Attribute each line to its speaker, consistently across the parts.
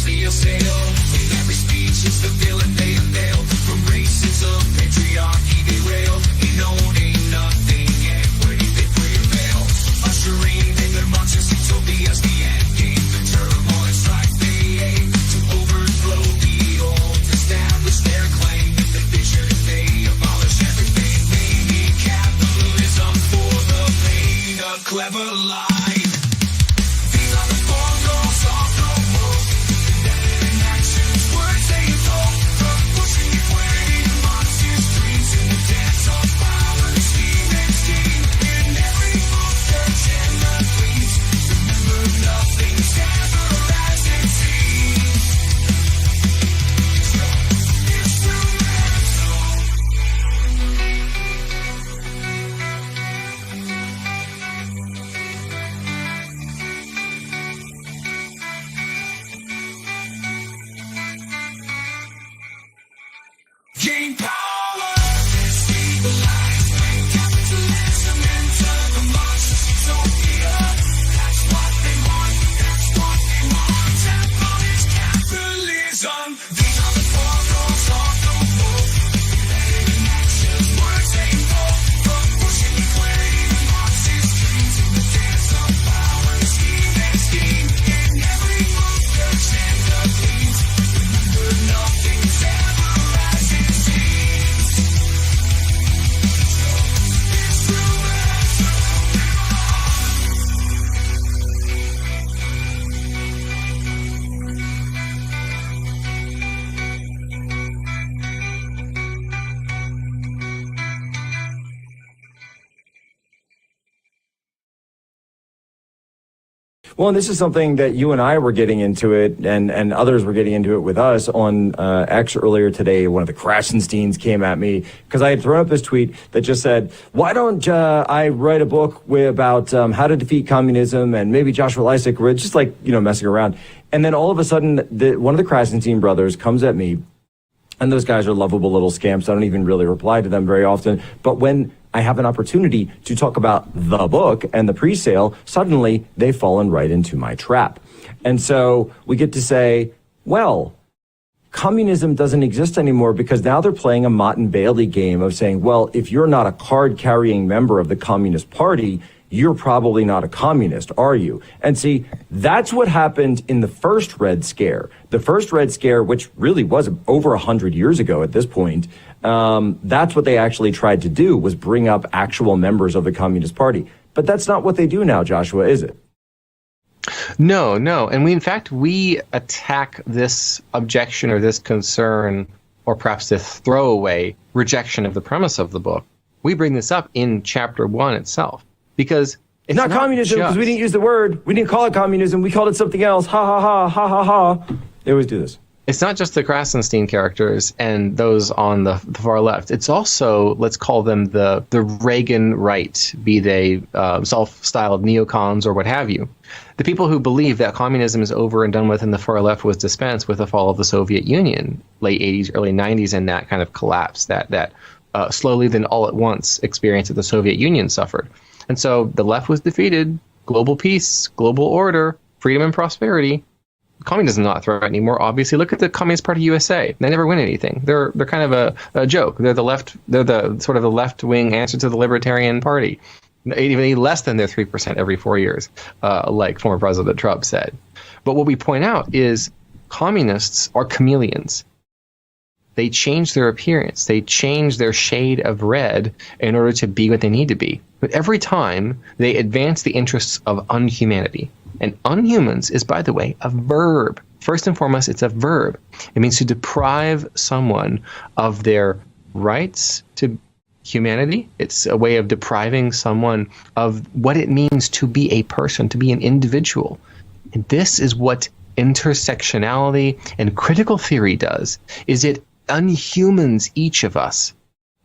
Speaker 1: words they assail. In every speech it's the villain they unveil. From racism, patriarchy they rail. Ain't known, ain't nothing, equity they prevail. Ushering in their Marxist utopias the end game. The turmoil and strife they aim to overthrow the old, establish their claim. In the vision they abolish everything. They need capitalism for the pain of clever life. These are the four goals of the woke. Embedded in actions, words they invoke. From pushing equality to Marxist dreams in the dance of power, scheme and scheme. In every move, search and the creeds. Remember, nothing's ever as it seems. So, it's true and so. Gain power, destabilize, bring capitalism into the Marxist utopia. That's what they want, that's what they want. Abolish capitalism. These are the four goals of the woke. Embedded in actions, words they invoke. From pushing equality to Marxist dreams in the dance of power, scheme and scheme. In every move, search and the themes. Remember, nothing's ever as it seems. So, it's true and so.
Speaker 2: Well, and this is something that you and I were getting into it, and others were getting into it with us on X earlier today. One of the Krasensteins came at me because I had thrown up this tweet that just said, why don't I write a book about how to defeat communism, and maybe Joshua Lysick, we're just like, messing around. And then all of a sudden, one of the Krasenstein brothers comes at me, and those guys are lovable little scamps. I don't even really reply to them very often. But when I have an opportunity to talk about the book and the pre-sale, suddenly they've fallen right into my trap. And so we get to say, well, communism doesn't exist anymore because now they're playing a Mott and Bailey game of saying, well, if you're not a card-carrying member of the Communist Party, you're probably not a communist, are you? And see, that's what happened in the first Red Scare. The first Red Scare, which really was over 100 years ago at this point, that's what they actually tried to do, was bring up actual members of the Communist Party. But that's not what they do now, Joshua, is it?
Speaker 3: No. And we attack this objection or this concern, or perhaps this throwaway rejection of the premise of the book. We bring this up in chapter 1 itself. Because it's
Speaker 2: not communism, because we didn't use the word. We didn't call it communism. We called it something else. Ha, ha, ha, ha, ha, ha. They always do this.
Speaker 3: It's not just the Krasenstein characters and those on the far left. It's also, let's call them the Reagan right, be they self-styled neocons or what have you. The people who believe that communism is over and done with and the far left was dispensed with the fall of the Soviet Union, late 80s, early 90s, and that kind of collapse, that slowly then all at once experience that the Soviet Union suffered. And so the left was defeated, global peace, global order, freedom and prosperity. Communism is not a threat anymore. Obviously, look at the Communist Party USA. They never win anything. They're kind of a joke. They're the left. They're the sort of the left wing answer to the Libertarian Party. Even less than their 3% every 4 years, like former President Trump said. But what we point out is communists are chameleons. They change their appearance. They change their shade of red in order to be what they need to be. But every time they advance the interests of unhumanity. And unhumans is, by the way, a verb. First and foremost, it's a verb. It means to deprive someone of their rights to humanity. It's a way of depriving someone of what it means to be a person, to be an individual. And this is what intersectionality and critical theory does, is it unhumans each of us.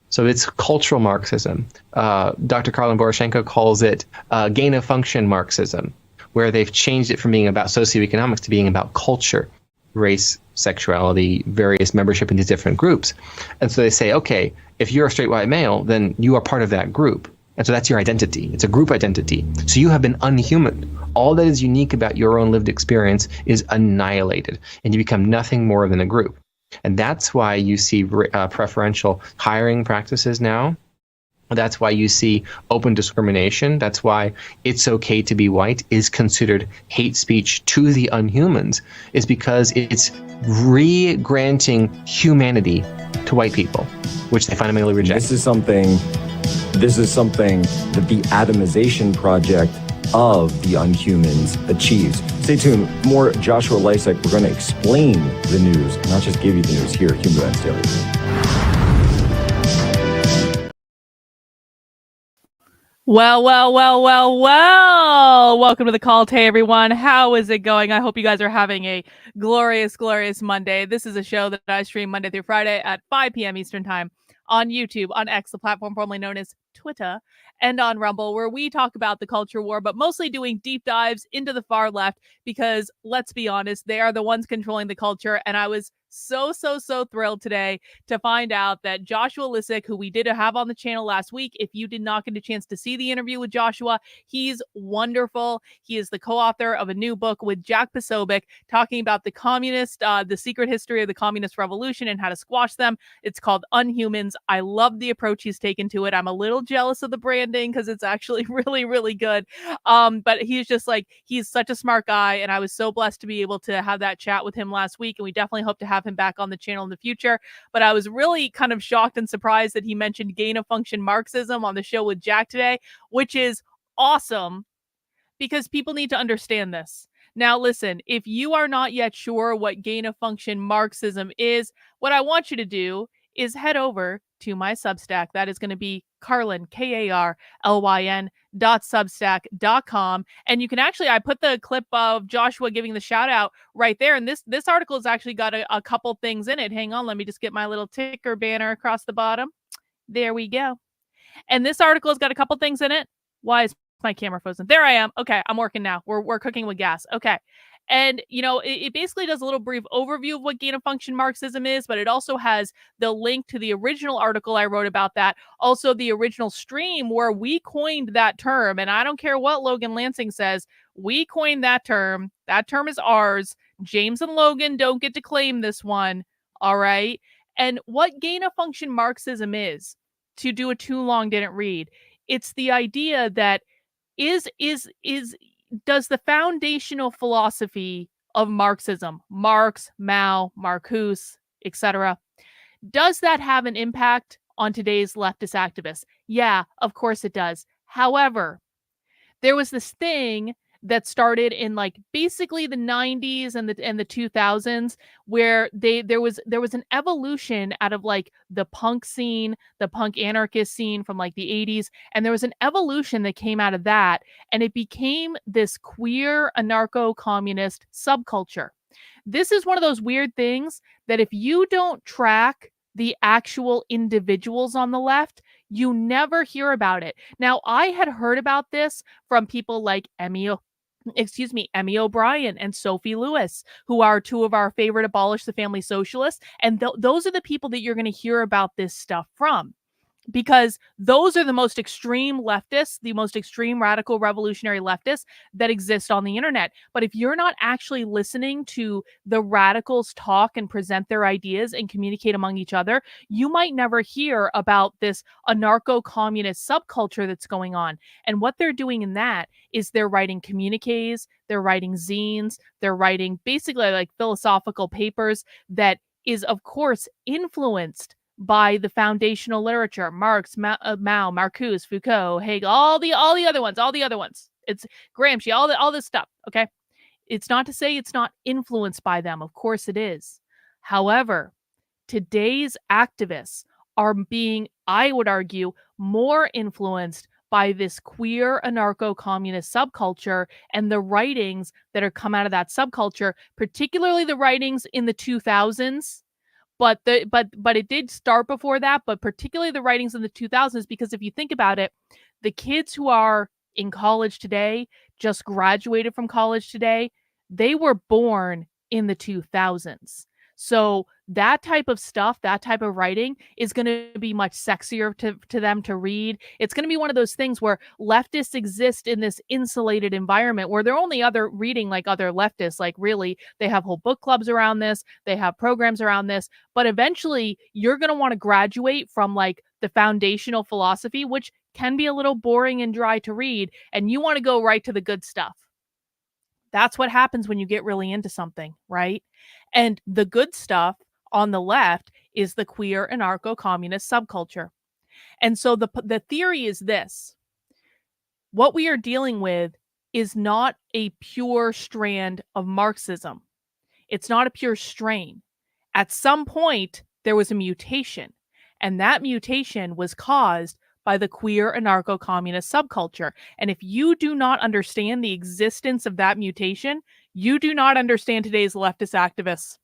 Speaker 3: So it's cultural Marxism. Dr. Karlin Boroshenko calls it gain-of-function Marxism, where they've changed it from being about socioeconomics to being about culture, race, sexuality, various membership in these different groups. And so they say, okay, if you're a straight white male, then you are part of that group. And so that's your identity. It's a group identity. So you have been unhuman. All that is unique about your own lived experience is annihilated, and you become nothing more than a group. And that's why you see preferential hiring practices now. That's why you see open discrimination. That's why it's okay to be white is considered hate speech to the unhumans, is because it's re-granting humanity to white people, which they fundamentally reject.
Speaker 2: This is something that the atomization project of the unhumans achieves. Stay tuned. More Joshua Lysek. We're going to explain the news, not just give you the news here at Human Events Daily.
Speaker 4: Well. Welcome to the call today, everyone. How is it going? I hope you guys are having a glorious Monday. This is a show that I stream Monday through Friday at 5 p.m. Eastern Time on YouTube, on X, the platform formerly known as Twitter, and on Rumble, where we talk about the culture war, but mostly doing deep dives into the far left because, let's be honest, they are the ones controlling the culture. And I was so thrilled today to find out that Joshua Lysek, who we did have on the channel last week, if you did not get a chance to see the interview with Joshua, he's wonderful. He is the co-author of a new book with Jack Posobiec talking about the secret history of the communist revolution and how to squash them. It's called Unhumans. I love the approach he's taken to it. I'm a little jealous of the branding because it's actually really good. But he's such a smart guy, and I was so blessed to be able to have that chat with him last week, and we definitely hope to have him back on the channel in the future. But I was really kind of shocked and surprised that he mentioned gain of function Marxism on the show with Jack today, which is awesome because people need to understand this. Now, listen, if you are not yet sure what gain of function Marxism is, what I want you to do is head over to my Substack. That is going to be Carlyn, KARLYN.substack.com. And you can actually, I put the clip of Joshua giving the shout out right there. And this article has actually got a couple things in it. Hang on, let me just get my little ticker banner across the bottom. There we go. And this article has got a couple things in it. Why is my camera frozen? There I am. Okay, I'm working now. We're cooking with gas. Okay. And, it basically does a little brief overview of what gain of function Marxism is, but it also has the link to the original article I wrote about that. Also, the original stream where we coined that term. And I don't care what Logan Lansing says. We coined that term. That term is ours. James and Logan don't get to claim this one. All right. And what gain of function Marxism is, to do a too long didn't read, it's the idea that does the foundational philosophy of Marxism, Marx, Mao, Marcuse, etc., does that have an impact on today's leftist activists? Yeah, of course it does. However, there was this thing that started in basically the 90s and the 2000s where there was an evolution out of the punk scene, the punk anarchist scene from the 80s, and there was an evolution that came out of that, and it became this queer anarcho-communist subculture. This is one of those weird things that if you don't track the actual individuals on the left, you never hear about it. Now, I had heard about this from people like Emmy O'Brien and Sophie Lewis, who are two of our favorite abolish the family socialists. And those are the people that you're going to hear about this stuff from, because those are the most extreme leftists, the most extreme radical revolutionary leftists that exist on the internet. But if you're not actually listening to the radicals talk and present their ideas and communicate among each other, you might never hear about this anarcho-communist subculture that's going on. And what they're doing in that is they're writing communiques, they're writing zines, they're writing basically philosophical papers that is, of course, influenced by the foundational literature, Marx, Mao, Marcuse, Foucault, Hegel, all the other ones. It's Gramsci, all this stuff. Okay, it's not to say it's not influenced by them. Of course it is. However, today's activists are being, I would argue, more influenced by this queer anarcho-communist subculture and the writings that are come out of that subculture, particularly the writings in the 2000s. But it did start before that, but particularly the writings in the 2000s, because if you think about it, the kids who are in college today, just graduated from college today, they were born in the 2000s. So that type of stuff, that type of writing is going to be much sexier to them to read. It's going to be one of those things where leftists exist in this insulated environment where they're only other reading like other leftists. Like really, they have whole book clubs around this. They have programs around this. But eventually you're going to want to graduate from like the foundational philosophy, which can be a little boring and dry to read. And you want to go right to the good stuff. That's what happens when you get really into something, right? And the good stuff on the left is the queer anarcho-communist subculture. And so the theory is this. What we are dealing with is not a pure strand of Marxism. It's not a pure strain. At some point, there was a mutation, and that mutation was caused by the queer anarcho-communist subculture. And if you do not understand the existence of that mutation, you do not understand today's leftist activists.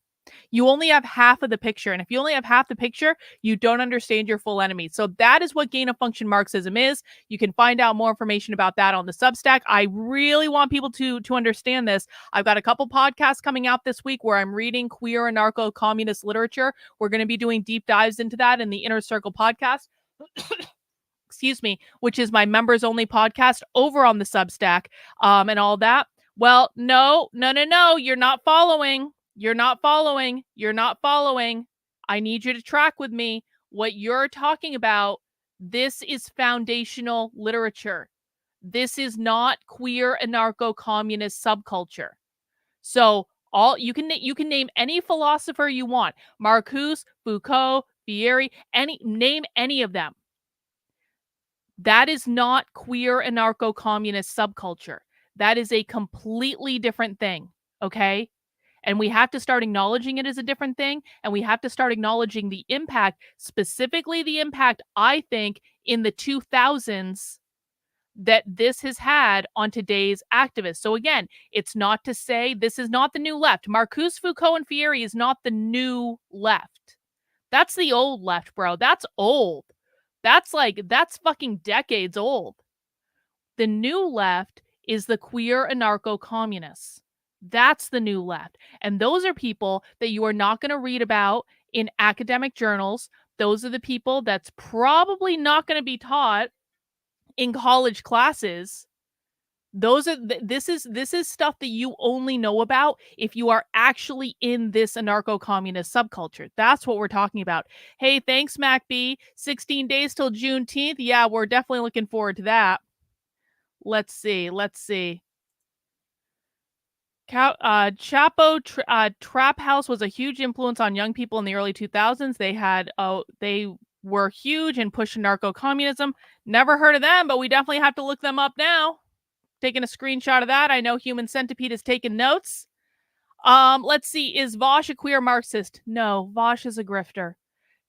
Speaker 4: You only have half of the picture. And if you only have half the picture, you don't understand your full enemy. So that is what gain of function Marxism is. You can find out more information about that on the Substack. I really want people to understand this. I've got a couple podcasts coming out this week where I'm reading queer anarcho-communist literature. We're going to be doing deep dives into that in the Inner Circle podcast. Excuse me, which is my members only podcast over on the Substack and all that. Well, no, you're not following. You're not following. You're not following. I need you to track with me. What you're talking about, this is foundational literature. This is not queer anarcho-communist subculture. So all you can name any philosopher you want. Marcuse, Foucault, Freire, name any of them. That is not queer anarcho-communist subculture. That is a completely different thing, okay? And we have to start acknowledging it as a different thing, and we have to start acknowledging the impact, specifically the impact, I think, in the 2000s that this has had on today's activists. So again, it's not to say this is not the new left. Marcuse, Foucault, and Freire is not the new left. That's the old left, bro. That's old. That's fucking decades old. The new left is the queer anarcho-communists. That's the new left. And those are people that you are not going to read about in academic journals. Those are the people that's probably not going to be taught in college classes. This is stuff that you only know about if you are actually in this anarcho-communist subculture. That's what we're talking about. Hey, thanks, MacB. 16 days till Juneteenth. Yeah, we're definitely looking forward to that. Let's see. Chapo Trap House was a huge influence on young people in the early 2000s. They were huge in pushing narco-communism. Never heard of them, but we definitely have to look them up now. Taking a screenshot of that. I know Human Centipede is taking notes. Let's see. Is Vosh a queer Marxist? No, Vosh is a grifter.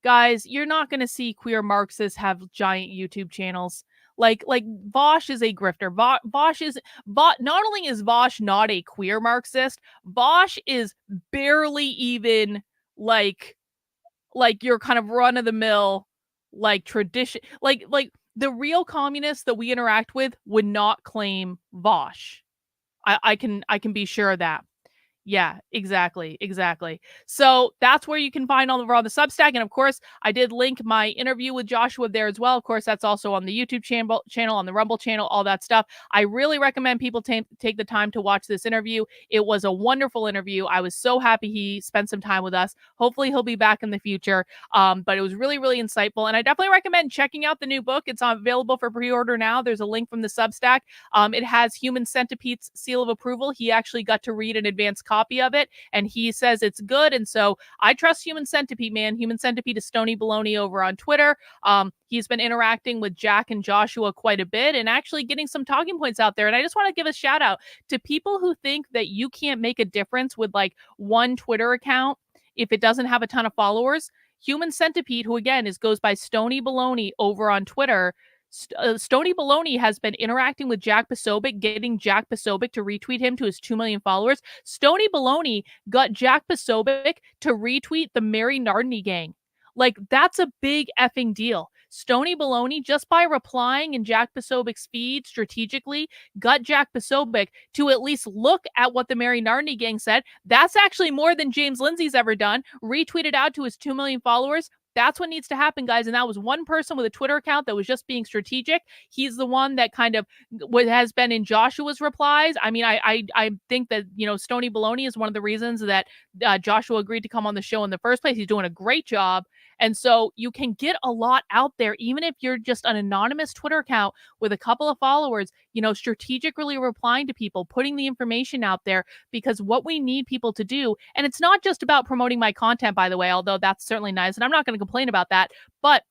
Speaker 4: Guys, you're not going to see queer Marxists have giant YouTube channels. Like Vosh is a grifter. Not only is Vosh not a queer Marxist, Vosh is barely even like your kind of run of the mill, like tradition, like the real communists that we interact with would not claim Vosh. I can be sure of that. Yeah, exactly. So that's where you can find all over on the Substack. And of course, I did link my interview with Joshua there as well. Of course, that's also on the YouTube channel, on the Rumble channel, all that stuff. I really recommend people take the time to watch this interview. It was a wonderful interview. I was so happy he spent some time with us. Hopefully he'll be back in the future. But it was really, really insightful. And I definitely recommend checking out the new book. It's available for pre-order now. There's a link from the Substack. It has Human Centipede's seal of approval. He actually got to read an advanced copy of it, and he says it's good. And so I trust Human Centipede, man. Human Centipede is Stony Baloney over on Twitter. He's been interacting with Jack and Joshua quite a bit and actually getting some talking points out there. And I just want to give a shout out to people who think that you can't make a difference with like one Twitter account if it doesn't have a ton of followers. Human Centipede, who again goes by Stony Baloney over on Twitter, Stony Baloney has been interacting with Jack Posobiec, getting Jack Posobiec to retweet him to his 2 million followers. Stony Baloney got Jack Posobiec to retweet the Mary Nardini gang. Like, that's a big effing deal. Stony Baloney, just by replying in Jack Posobiec's feed strategically, got Jack Posobiec to at least look at what the Mary Nardini gang said. That's actually more than James Lindsay's ever done. Retweeted out to his 2 million followers. That's what needs to happen, guys. And that was one person with a Twitter account that was just being strategic. He's the one that kind of what has been in Joshua's replies. I mean, I think that, you know, Stony Baloney is one of the reasons that Joshua agreed to come on the show in the first place. He's doing a great job. And so you can get a lot out there, even if you're just an anonymous Twitter account with a couple of followers, you know, strategically replying to people, putting the information out there, because what we need people to do, and it's not just about promoting my content, by the way, although that's certainly nice, and I'm not going to complain about that, but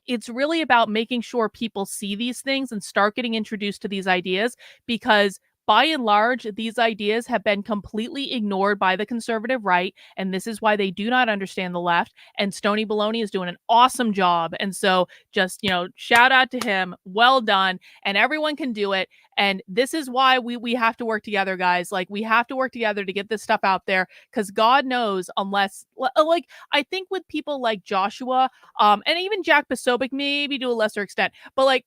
Speaker 4: it's really about making sure people see these things and start getting introduced to these ideas, because by and large, these ideas have been completely ignored by the conservative right, and this is why they do not understand the left. And Stony Baloney is doing an awesome job. And so just, you know, shout out to him. Well done. And everyone can do it. And this is why we have to work together, guys. Like, we have to work together to get this stuff out there, because God knows, unless, like, I think with people like Joshua, and even Jack Posobiec, maybe to a lesser extent, but like,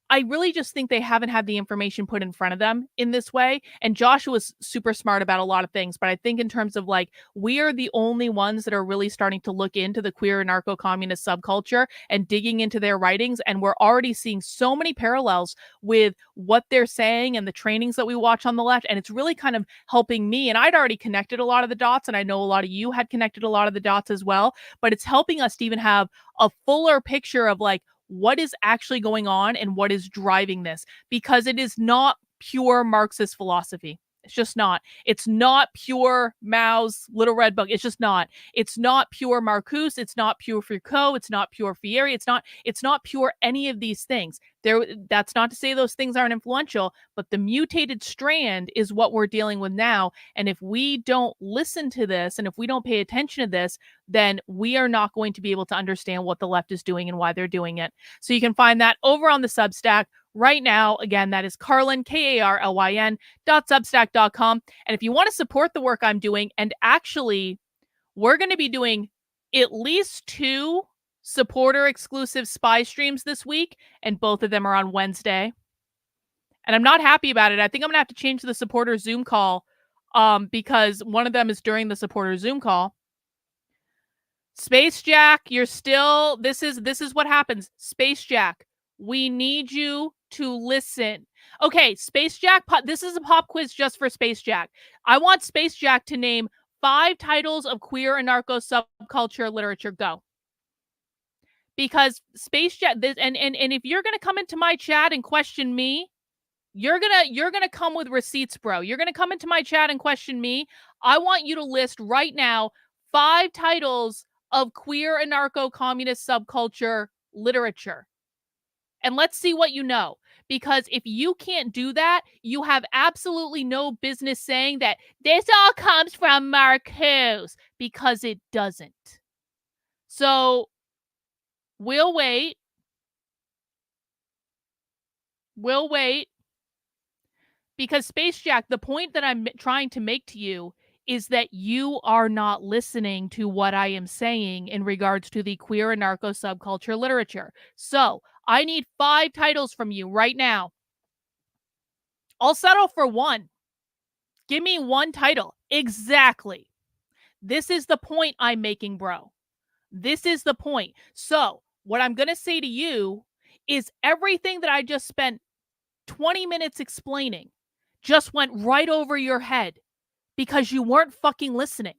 Speaker 4: I really just think they haven't had the information put in front of them in this way. And Joshua's super smart about a lot of things, but I think in terms of like, we are the only ones that are really starting to look into the queer anarcho-communist subculture and digging into their writings. And we're already seeing so many parallels with what they're saying and the trainings that we watch on the left. And it's really kind of helping me. And I'd already connected a lot of the dots, and I know a lot of you had connected a lot of the dots as well, but it's helping us to even have a fuller picture of like, what is actually going on and what is driving this, because it is not pure Marxist philosophy. It's just not. It's not pure Mao's Little Red Book. It's just not. It's not pure Marcuse. It's not pure Foucault. It's not pure Freire. It's not pure any of these things. That's not to say those things aren't influential, but the mutated strand is what we're dealing with now. And if we don't listen to this, and if we don't pay attention to this, then we are not going to be able to understand what the left is doing and why they're doing it. So you can find that over on the Substack right now. Again, that is Carlyn, KARLYN.substack.com. And if you want to support the work I'm doing, and actually, we're going to be doing at least 2 supporter exclusive spy streams this week, and both of them are on Wednesday. And I'm not happy about it. I think I'm gonna have to change the supporter Zoom call, because one of them is during the supporter Zoom call. Space Jack, you're still, this is what happens. Space Jack, we need you to listen. Okay, Space Jack, this is a pop quiz just for Space Jack. I want Space Jack to name 5 titles of queer anarcho subculture literature. Go. Because Space Jack, and if you're gonna come into my chat and question me, you're gonna come with receipts, bro. You're gonna come into my chat and question me. I want you to list right now 5 titles of queer anarcho-communist subculture literature, and let's see what you know. Because if you can't do that, you have absolutely no business saying that this all comes from Marcuse, because it doesn't. So we'll wait. We'll wait. Because Space Jack, the point that I'm trying to make to you is that you are not listening to what I am saying in regards to the queer anarcho subculture literature. So I need 5 titles from you right now. I'll settle for 1. Give me 1 title. Exactly. This is the point I'm making, bro. This is the point. So what I'm going to say to you is everything that I just spent 20 minutes explaining just went right over your head because you weren't fucking listening.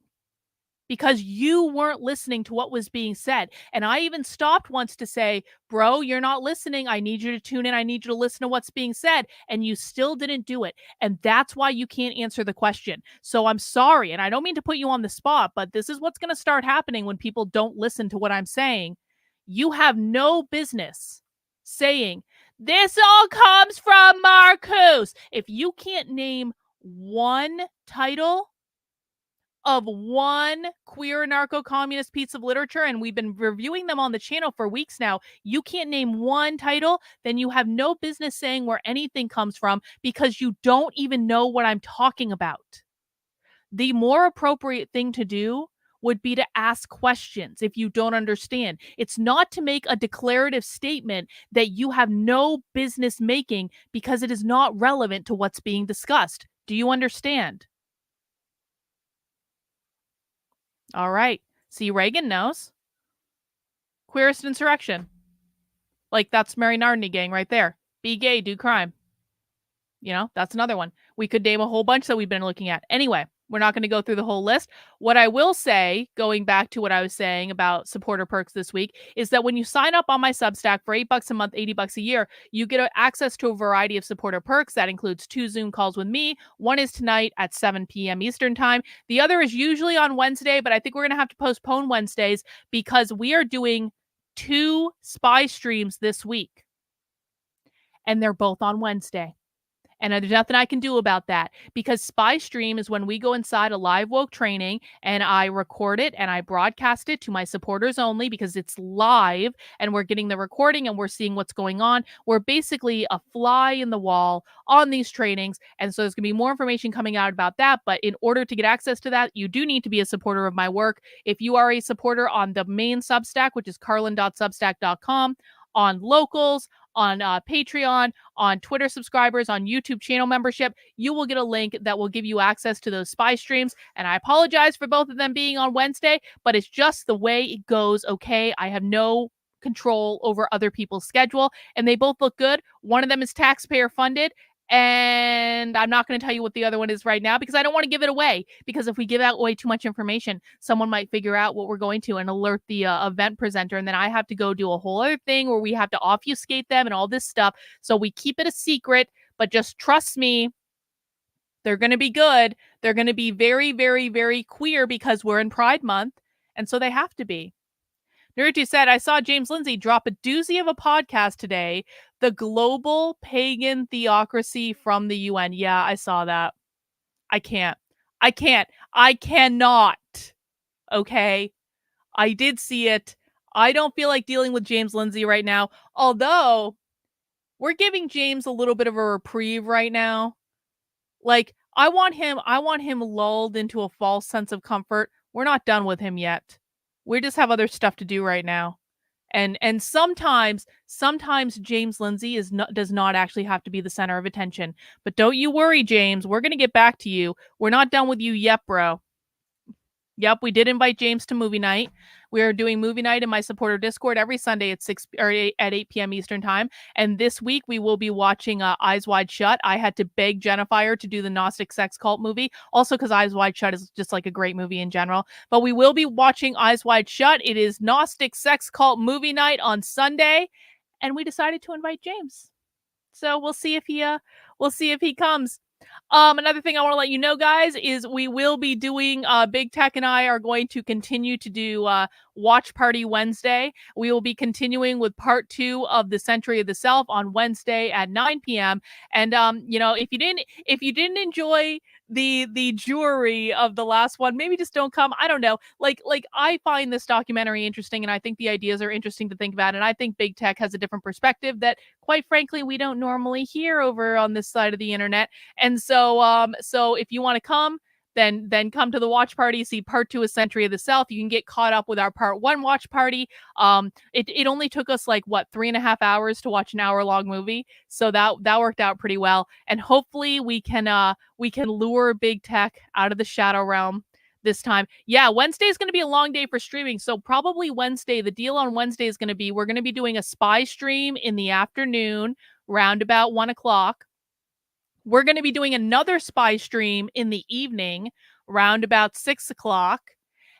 Speaker 4: Because you weren't listening to what was being said. And I even stopped once to say, bro, you're not listening. I need you to tune in. I need you to listen to what's being said. And you still didn't do it. And that's why you can't answer the question. So I'm sorry. And I don't mean to put you on the spot, but this is what's going to start happening when people don't listen to what I'm saying. You have no business saying, this all comes from Marcuse. If you can't name 1 title of 1 queer anarcho-communist piece of literature, and we've been reviewing them on the channel for weeks now, you can't name 1 title, then you have no business saying where anything comes from, because you don't even know what I'm talking about. The more appropriate thing to do would be to ask questions if you don't understand. It's not to make a declarative statement that you have no business making because it is not relevant to what's being discussed. Do you understand? All right. See, Reagan knows. Queerest insurrection. Like, that's Mary Nardini gang right there. Be gay, do crime. You know, that's another one. We could name a whole bunch that we've been looking at. Anyway, we're not going to go through the whole list. What I will say, going back to what I was saying about supporter perks this week, is that when you sign up on my Substack for $8 a month, $80 a year, you get access to a variety of supporter perks. That includes 2 Zoom calls with me. One is tonight at 7 p.m. Eastern time. The other is usually on Wednesday, but I think we're going to have to postpone Wednesdays because we are doing 2 spy streams this week. And they're both on Wednesday. And there's nothing I can do about that because Spy Stream is when we go inside a live woke training and I record it and I broadcast it to my supporters only because it's live and we're getting the recording and we're seeing what's going on. We're basically a fly in the wall on these trainings. And so there's going to be more information coming out about that. But in order to get access to that, you do need to be a supporter of my work. If you are a supporter on the main Substack, which is carlin.substack.com, on locals, on Patreon, on Twitter subscribers, on YouTube channel membership, you will get a link that will give you access to those spy streams. And I apologize for both of them being on Wednesday, but it's just the way it goes, okay? I have no control over other people's schedule, and they both look good. One of them is taxpayer funded, and I'm not going to tell you what the other one is right now because I don't want to give it away. Because if we give out way too much information, someone might figure out what we're going to and alert the event presenter. And then I have to go do a whole other thing where we have to obfuscate them and all this stuff. So we keep it a secret, but just trust me, they're going to be good. They're going to be very, very, very queer because we're in Pride Month. And so they have to be. Naruto said, I saw James Lindsay drop a doozy of a podcast today. The global pagan theocracy from the UN. Yeah, I saw that. I cannot. Okay. I did see it. I don't feel like dealing with James Lindsay right now. Although, we're giving James a little bit of a reprieve right now. Like, I want him lulled into a false sense of comfort. We're not done with him yet. We just have other stuff to do right now. And sometimes James Lindsay does not actually have to be the center of attention. But don't you worry, James. We're going to get back to you. We're not done with you yet, bro. Yep, we did invite James to movie night. We are doing movie night in my supporter Discord every Sunday at 8 p.m. Eastern time. And this week we will be watching Eyes Wide Shut. I had to beg Jennifer to do the Gnostic sex cult movie, also because Eyes Wide Shut is just like a great movie in general. But we will be watching Eyes Wide Shut. It is Gnostic sex cult movie night on Sunday, and we decided to invite James. So we'll see if he comes. Another thing I want to let you know, guys, is we will be doing, Big Tech and I are going to continue to do Watch Party Wednesday. We will be continuing with part 2 of the Century of the Self on Wednesday at 9 p.m. And, if you didn't enjoy the jewelry of the last one, maybe just don't come. I don't know. Like I find this documentary interesting, and I think the ideas are interesting to think about. And I think Big Tech has a different perspective that, quite frankly, we don't normally hear over on this side of the internet. And so if you want to come, then come to the watch party, see part 2 of Century of the Self. You can get caught up with our part 1 watch party. It only took us 3.5 hours to watch an hour-long movie. So that worked out pretty well. And hopefully we can lure Big Tech out of the shadow realm this time. Yeah, Wednesday is going to be a long day for streaming. So probably Wednesday, the deal on Wednesday is going to be, we're going to be doing a spy stream in the afternoon, round about 1 o'clock. We're going to be doing another spy stream in the evening, round about 6 o'clock.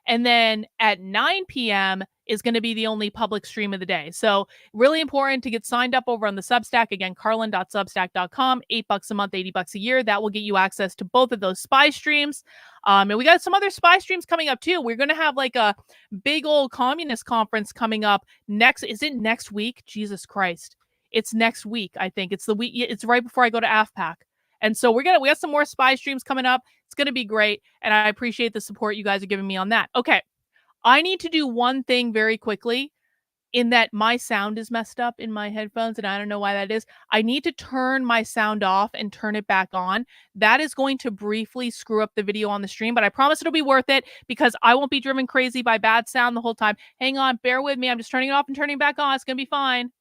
Speaker 4: And then at 9 p.m. is going to be the only public stream of the day. So really important to get signed up over on the Substack. Again, carlin.substack.com, $8 a month, $80 a year. That will get you access to both of those spy streams. And we got some other spy streams coming up too. We're going to have a big old communist conference coming up is it next week? Jesus Christ. It's next week, I think. It's the week. It's right before I go to AFPAC. And so we got some more spy streams coming up. It's going to be great. And I appreciate the support you guys are giving me on that. Okay. I need to do one thing very quickly. in that my sound is messed up in my headphones, and I don't know why that is. I need to turn my sound off and turn it back on. That is going to briefly screw up the video on the stream, but I promise it'll be worth it because I won't be driven crazy by bad sound the whole time. Hang on, bear with me. I'm just turning it off and turning it back on. It's going to be fine.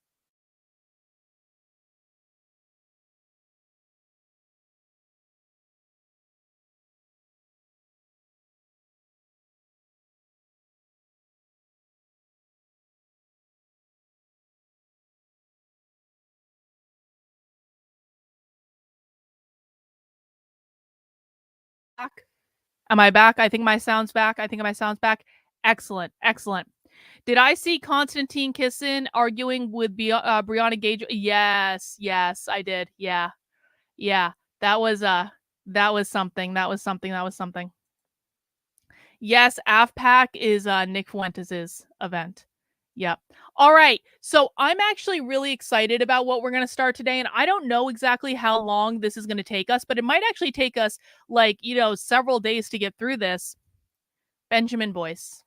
Speaker 4: Back. Am I back? I think my sound's back. I think my sound's back. Excellent. Excellent. Did I see Constantine Kissin arguing with Brianna Gage? Yes, yes, I did. Yeah. Yeah. That was something. That was something. That was something. Yes, AFPAC is Nick Fuentes' event. Yep. All right. So I'm actually really excited about what we're going to start today. And I don't know exactly how long this is going to take us, but it might actually take us like, several days to get through this. Benjamin Boyce.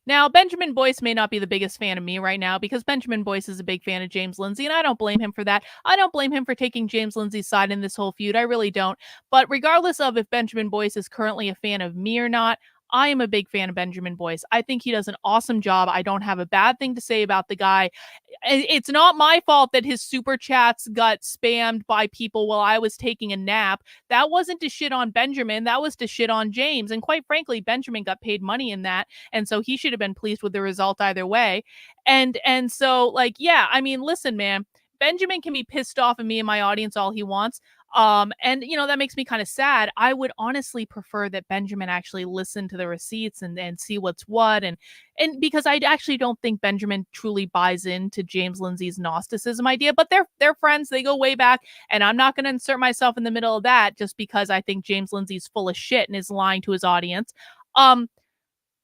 Speaker 4: Now, Benjamin Boyce may not be the biggest fan of me right now because Benjamin Boyce is a big fan of James Lindsay, and I don't blame him for that. I don't blame him for taking James Lindsay's side in this whole feud. I really don't. But regardless of if Benjamin Boyce is currently a fan of me or not, I am a big fan of Benjamin Boyce. I think he does an awesome job. I don't have a bad thing to say about the guy. It's not my fault that his super chats got spammed by people while I was taking a nap. That wasn't to shit on Benjamin. That was to shit on James. And quite frankly, Benjamin got paid money in that. And so he should have been pleased with the result either way. And so, yeah, I mean, listen, man, Benjamin can be pissed off at me and my audience all he wants. And that makes me kind of sad. I would honestly prefer that Benjamin actually listen to the receipts and see what's what. And because I actually don't think Benjamin truly buys into James Lindsay's Gnosticism idea, but they're friends. They go way back, and I'm not going to insert myself in the middle of that just because I think James Lindsay's full of shit and is lying to his audience. But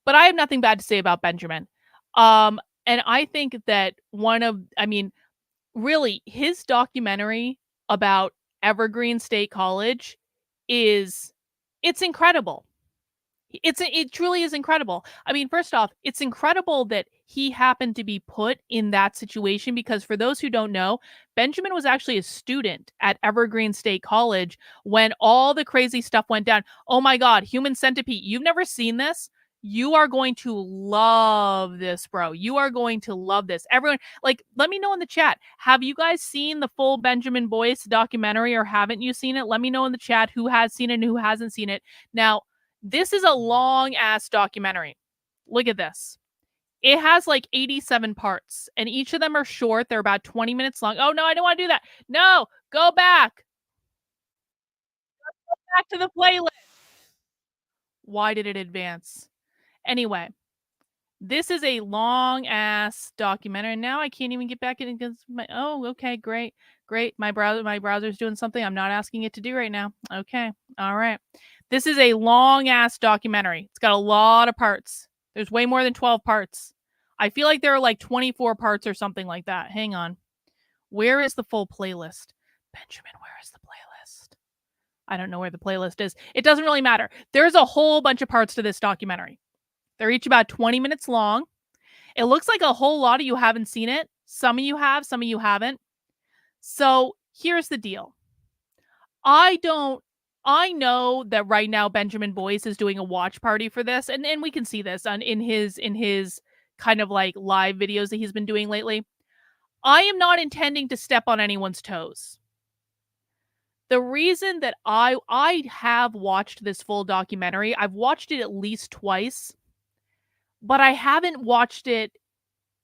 Speaker 4: I have nothing bad to say about Benjamin. And I think that really his documentary about Evergreen State College it's incredible. It truly is incredible. I mean, first off, it's incredible that he happened to be put in that situation because for those who don't know, Benjamin was actually a student at Evergreen State College when all the crazy stuff went down. Oh my God, Human Centipede. You've never seen this? You are going to love this, bro. You are going to love this. Everyone, let me know in the chat. Have you guys seen the full Benjamin Boyce documentary or haven't you seen it? Let me know in the chat who has seen it and who hasn't seen it. Now, this is a long ass documentary. Look at this. It has 87 parts and each of them are short. They're about 20 minutes long. Oh no, I don't want to do that. No, go back. Go back to the playlist. Why did it advance? Anyway, this is a long ass documentary. Now I can't even get back in because okay, great. My browser's doing something I'm not asking it to do right now. Okay. All right. This is a long ass documentary. It's got a lot of parts. There's way more than 12 parts. I feel like there are 24 parts or something like that. Hang on. Where is the full playlist? Benjamin, where is the playlist? I don't know where the playlist is. It doesn't really matter. There's a whole bunch of parts to this documentary. They're each about 20 minutes long. It looks like a whole lot of you haven't seen it. Some of you have, some of you haven't. So here's the deal. I know that right now Benjamin Boyce is doing a watch party for this, and we can see this in his kind of live videos that he's been doing lately. I am not intending to step on anyone's toes. The reason that I have watched this full documentary, I've watched it at least twice, but I haven't watched it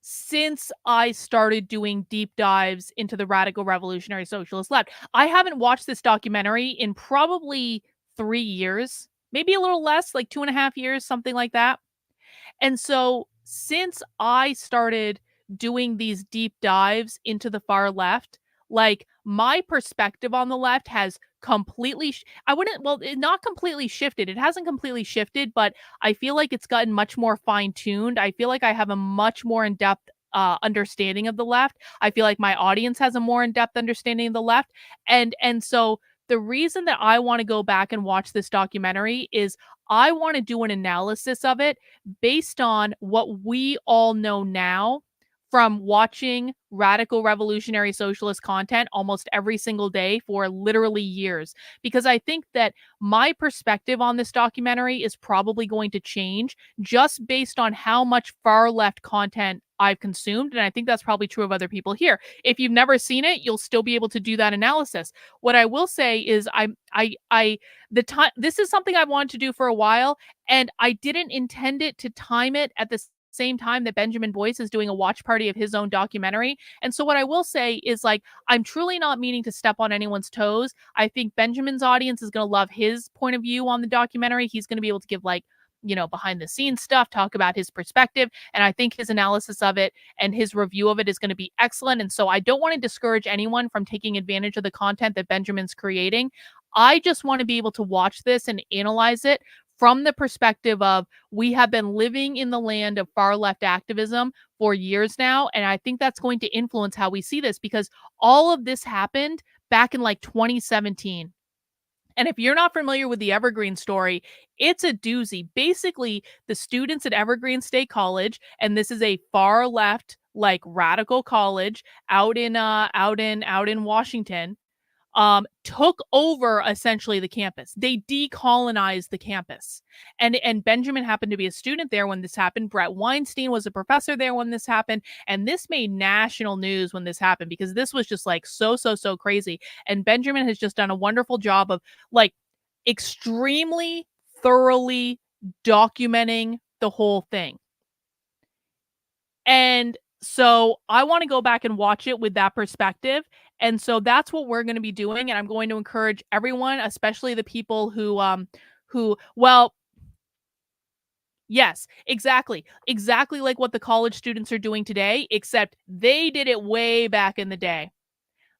Speaker 4: since I started doing deep dives into the radical revolutionary socialist left. I haven't watched this documentary in probably 3 years, maybe a little less, 2.5 years, something like that. And so since I started doing these deep dives into the far left, my perspective on the left has completely not completely shifted. It hasn't completely shifted, but I feel like it's gotten much more fine-tuned. I feel like I have a much more in-depth understanding of the left. I feel like my audience has a more in-depth understanding of the left. And so the reason that I want to go back and watch this documentary is I want to do an analysis of it based on what we all know now from watching radical revolutionary socialist content almost every single day for literally years. Because I think that my perspective on this documentary is probably going to change just based on how much far left content I've consumed. And I think that's probably true of other people here. If you've never seen it, you'll still be able to do that analysis. What I will say is the time, this is something I've wanted to do for a while, and I didn't intend it to time it at the same time that Benjamin Boyce is doing a watch party of his own documentary. And so what I will say is, like, I'm truly not meaning to step on anyone's toes. I think Benjamin's audience is going to love his point of view on the documentary. He's going to be able to give, like, behind the scenes stuff, talk about his perspective. And I think his analysis of it and his review of it is going to be excellent. And so I don't want to discourage anyone from taking advantage of the content that Benjamin's creating. I just want to be able to watch this and analyze it from the perspective of, we have been living in the land of far left activism for years now. And I think that's going to influence how we see this, because all of this happened back in like 2017. And if you're not familiar with the Evergreen story, it's a doozy. Basically, the students at Evergreen State College, and this is a far left, like, radical college out in Washington, took over essentially the campus. They decolonized the campus. And Benjamin happened to be a student there when this happened. Brett Weinstein was a professor there when this happened. And this made national news when this happened, because this was just like so crazy. And Benjamin has just done a wonderful job of, like, extremely thoroughly documenting the whole thing. And so I want to go back and watch it with that perspective. And so that's what we're going to be doing. And I'm going to encourage everyone, especially the people well, yes, exactly like what the college students are doing today, except they did it way back in the day.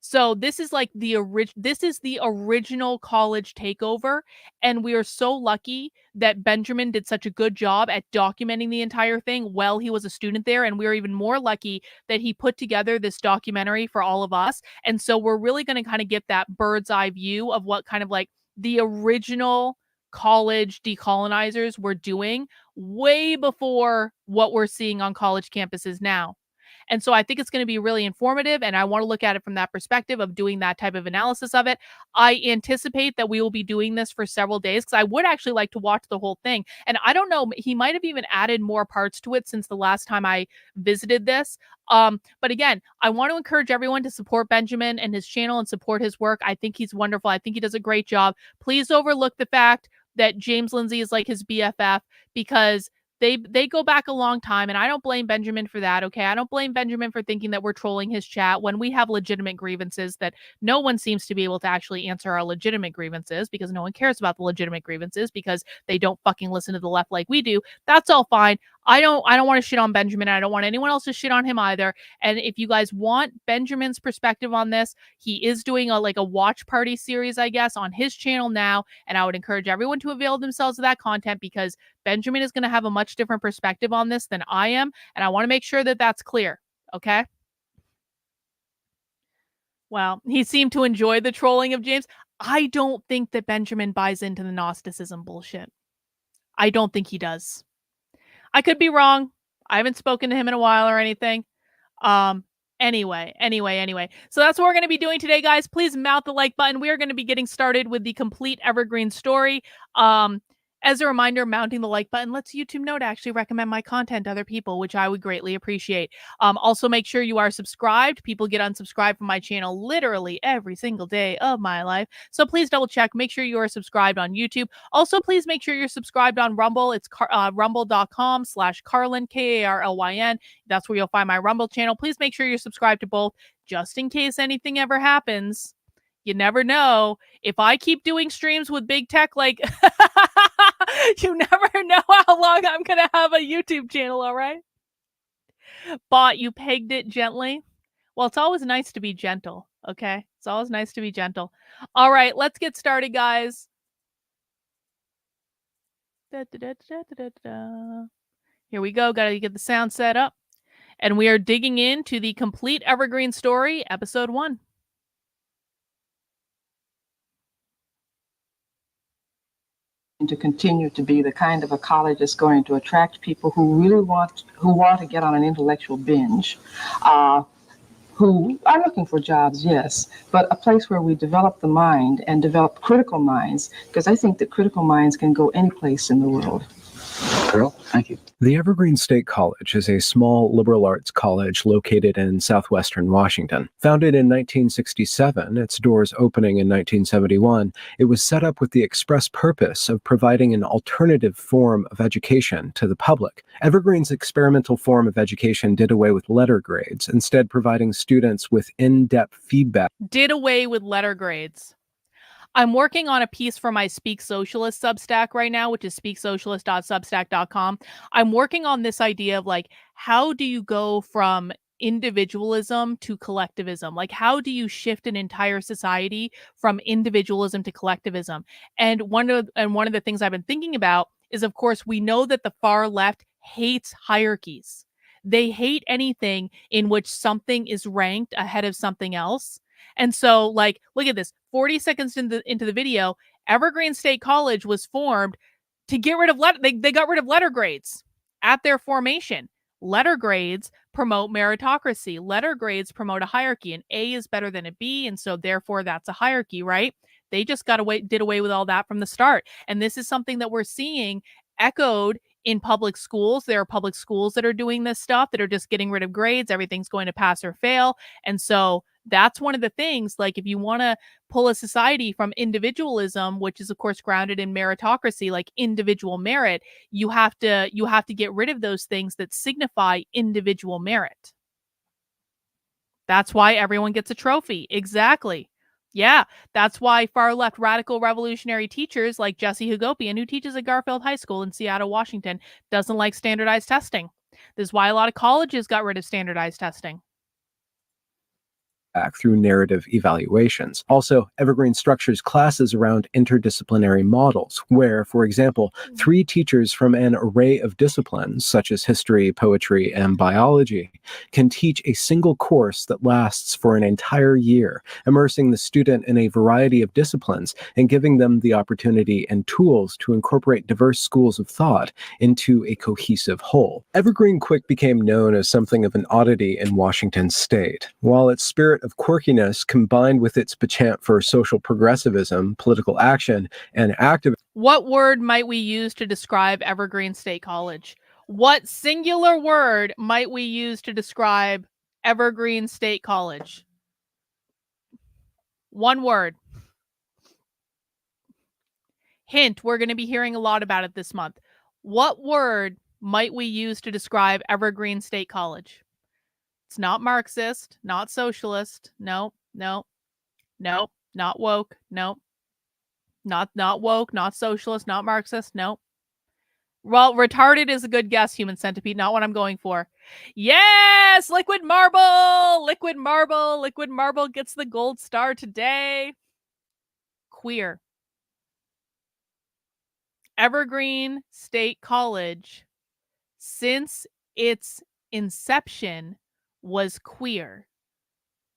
Speaker 4: So this is like the original college takeover, and we are so lucky that Benjamin did such a good job at documenting the entire thing while he was a student there, and we're even more lucky that he put together this documentary for all of us. And so we're really going to kind of get that bird's eye view of what kind of like the original college decolonizers were doing way before what we're seeing on college campuses now. And so I think it's going to be really informative, and I want to look at it from that perspective of doing that type of analysis of it. I anticipate that we will be doing this for several days, because I would actually like to watch the whole thing. And I don't know, he might have even added more parts to it since the last time I visited this. But again, I want to encourage everyone to support Benjamin and his channel and support his work. I think he's wonderful. I think he does a great job. Please overlook the fact that James Lindsay is like his BFF, because they go back a long time, and I don't blame Benjamin for that, okay? I don't blame Benjamin for thinking that we're trolling his chat when we have legitimate grievances that no one seems to be able to actually answer our legitimate grievances, because no one cares about the legitimate grievances because they don't fucking listen to the left like we do. That's all fine. I don't want to shit on Benjamin. I don't want anyone else to shit on him either. And if you guys want Benjamin's perspective on this, he is doing a watch party series, I guess, on his channel now. And I would encourage everyone to avail themselves of that content, because Benjamin is going to have a much different perspective on this than I am. And I want to make sure that that's clear. Okay. Well, he seemed to enjoy the trolling of James. I don't think that Benjamin buys into the Gnosticism bullshit. I don't think he does. I could be wrong. I haven't spoken to him in a while or anything. Anyway. So that's what we're going to be doing today, guys. Please mouth the like button. We are going to be getting started with the complete Evergreen story. As a reminder, mounting the like button lets YouTube know to actually recommend my content to other people, which I would greatly appreciate. Also, make sure you are subscribed. People get unsubscribed from my channel literally every single day of my life. So please double check. Make sure you are subscribed on YouTube. Also, please make sure you're subscribed on Rumble. It's rumble.com/Carlyn, Karlyn. That's where you'll find my Rumble channel. Please make sure you're subscribed to both, just in case anything ever happens. You never know. If I keep doing streams with big tech, like, you never know how long I'm going to have a YouTube channel, all right? Bot, you pegged it gently. Well, it's always nice to be gentle, okay? It's always nice to be gentle. All right, let's get started, guys. Here we go. Got to get the sound set up. And we are digging into the complete Evergreen story, episode 1.
Speaker 5: to continue to be the kind of a college that's going to attract people who really want to get on an intellectual binge, who are looking for jobs, yes, but a place where we develop the mind and develop critical minds, because I think that critical minds can go any place in the world.
Speaker 6: Carol, thank you.
Speaker 7: The Evergreen State College is a small liberal arts college located in southwestern Washington. Founded in 1967, its doors opening in 1971, it was set up with the express purpose of providing an alternative form of education to the public. Evergreen's experimental form of education did away with letter grades, instead providing students with in-depth feedback.
Speaker 4: Did away with letter grades. I'm working on a piece for my Speak Socialist Substack right now, which is speaksocialist.substack.com. I'm working on this idea of like, how do you go from individualism to collectivism? Like, how do you shift an entire society from individualism to collectivism? And one of the things I've been thinking about is, of course, we know that the far left hates hierarchies. They hate anything in which something is ranked ahead of something else. And so, like, look at this. 40 seconds into the video, Evergreen State College was formed to get rid of they got rid of letter grades at their formation. Letter grades promote meritocracy. Letter grades promote a hierarchy. An A is better than a B, and so therefore that's a hierarchy, right? They just did away with all that from the start. And this is something that we're seeing echoed in public schools. There are public schools that are doing this stuff, that are just getting rid of grades. Everything's going to pass or fail. And so that's one of the things, like, if you want to pull a society from individualism, which is of course grounded in meritocracy, like individual merit, you have to get rid of those things that signify individual merit. That's why everyone gets a trophy. Exactly. Yeah, that's why far left radical revolutionary teachers like Jesse Hagopian, who teaches at Garfield High School in Seattle, Washington, doesn't like standardized testing. This is why a lot of colleges got rid of standardized testing.
Speaker 7: Through narrative evaluations. Also, Evergreen structures classes around interdisciplinary models, where, for example, 3 teachers from an array of disciplines, such as history, poetry, and biology, can teach a single course that lasts for an entire year, immersing the student in a variety of disciplines and giving them the opportunity and tools to incorporate diverse schools of thought into a cohesive whole. Evergreen quick became known as something of an oddity in Washington state. While its spirit of quirkiness combined with its penchant for social progressivism, political action, and activism.
Speaker 4: What word might we use to describe Evergreen State College? What singular word might we use to describe Evergreen State College? One word. Hint, we're going to be hearing a lot about it this month. What word might we use to describe Evergreen State College? It's not Marxist, not socialist. No. Not woke. No. Not woke, not socialist, not Marxist. No. Well, retarded is a good guess, human centipede. Not what I'm going for. Yes! Liquid marble! Liquid marble! Liquid marble gets the gold star today. Queer. Evergreen State College, since its inception, was queer.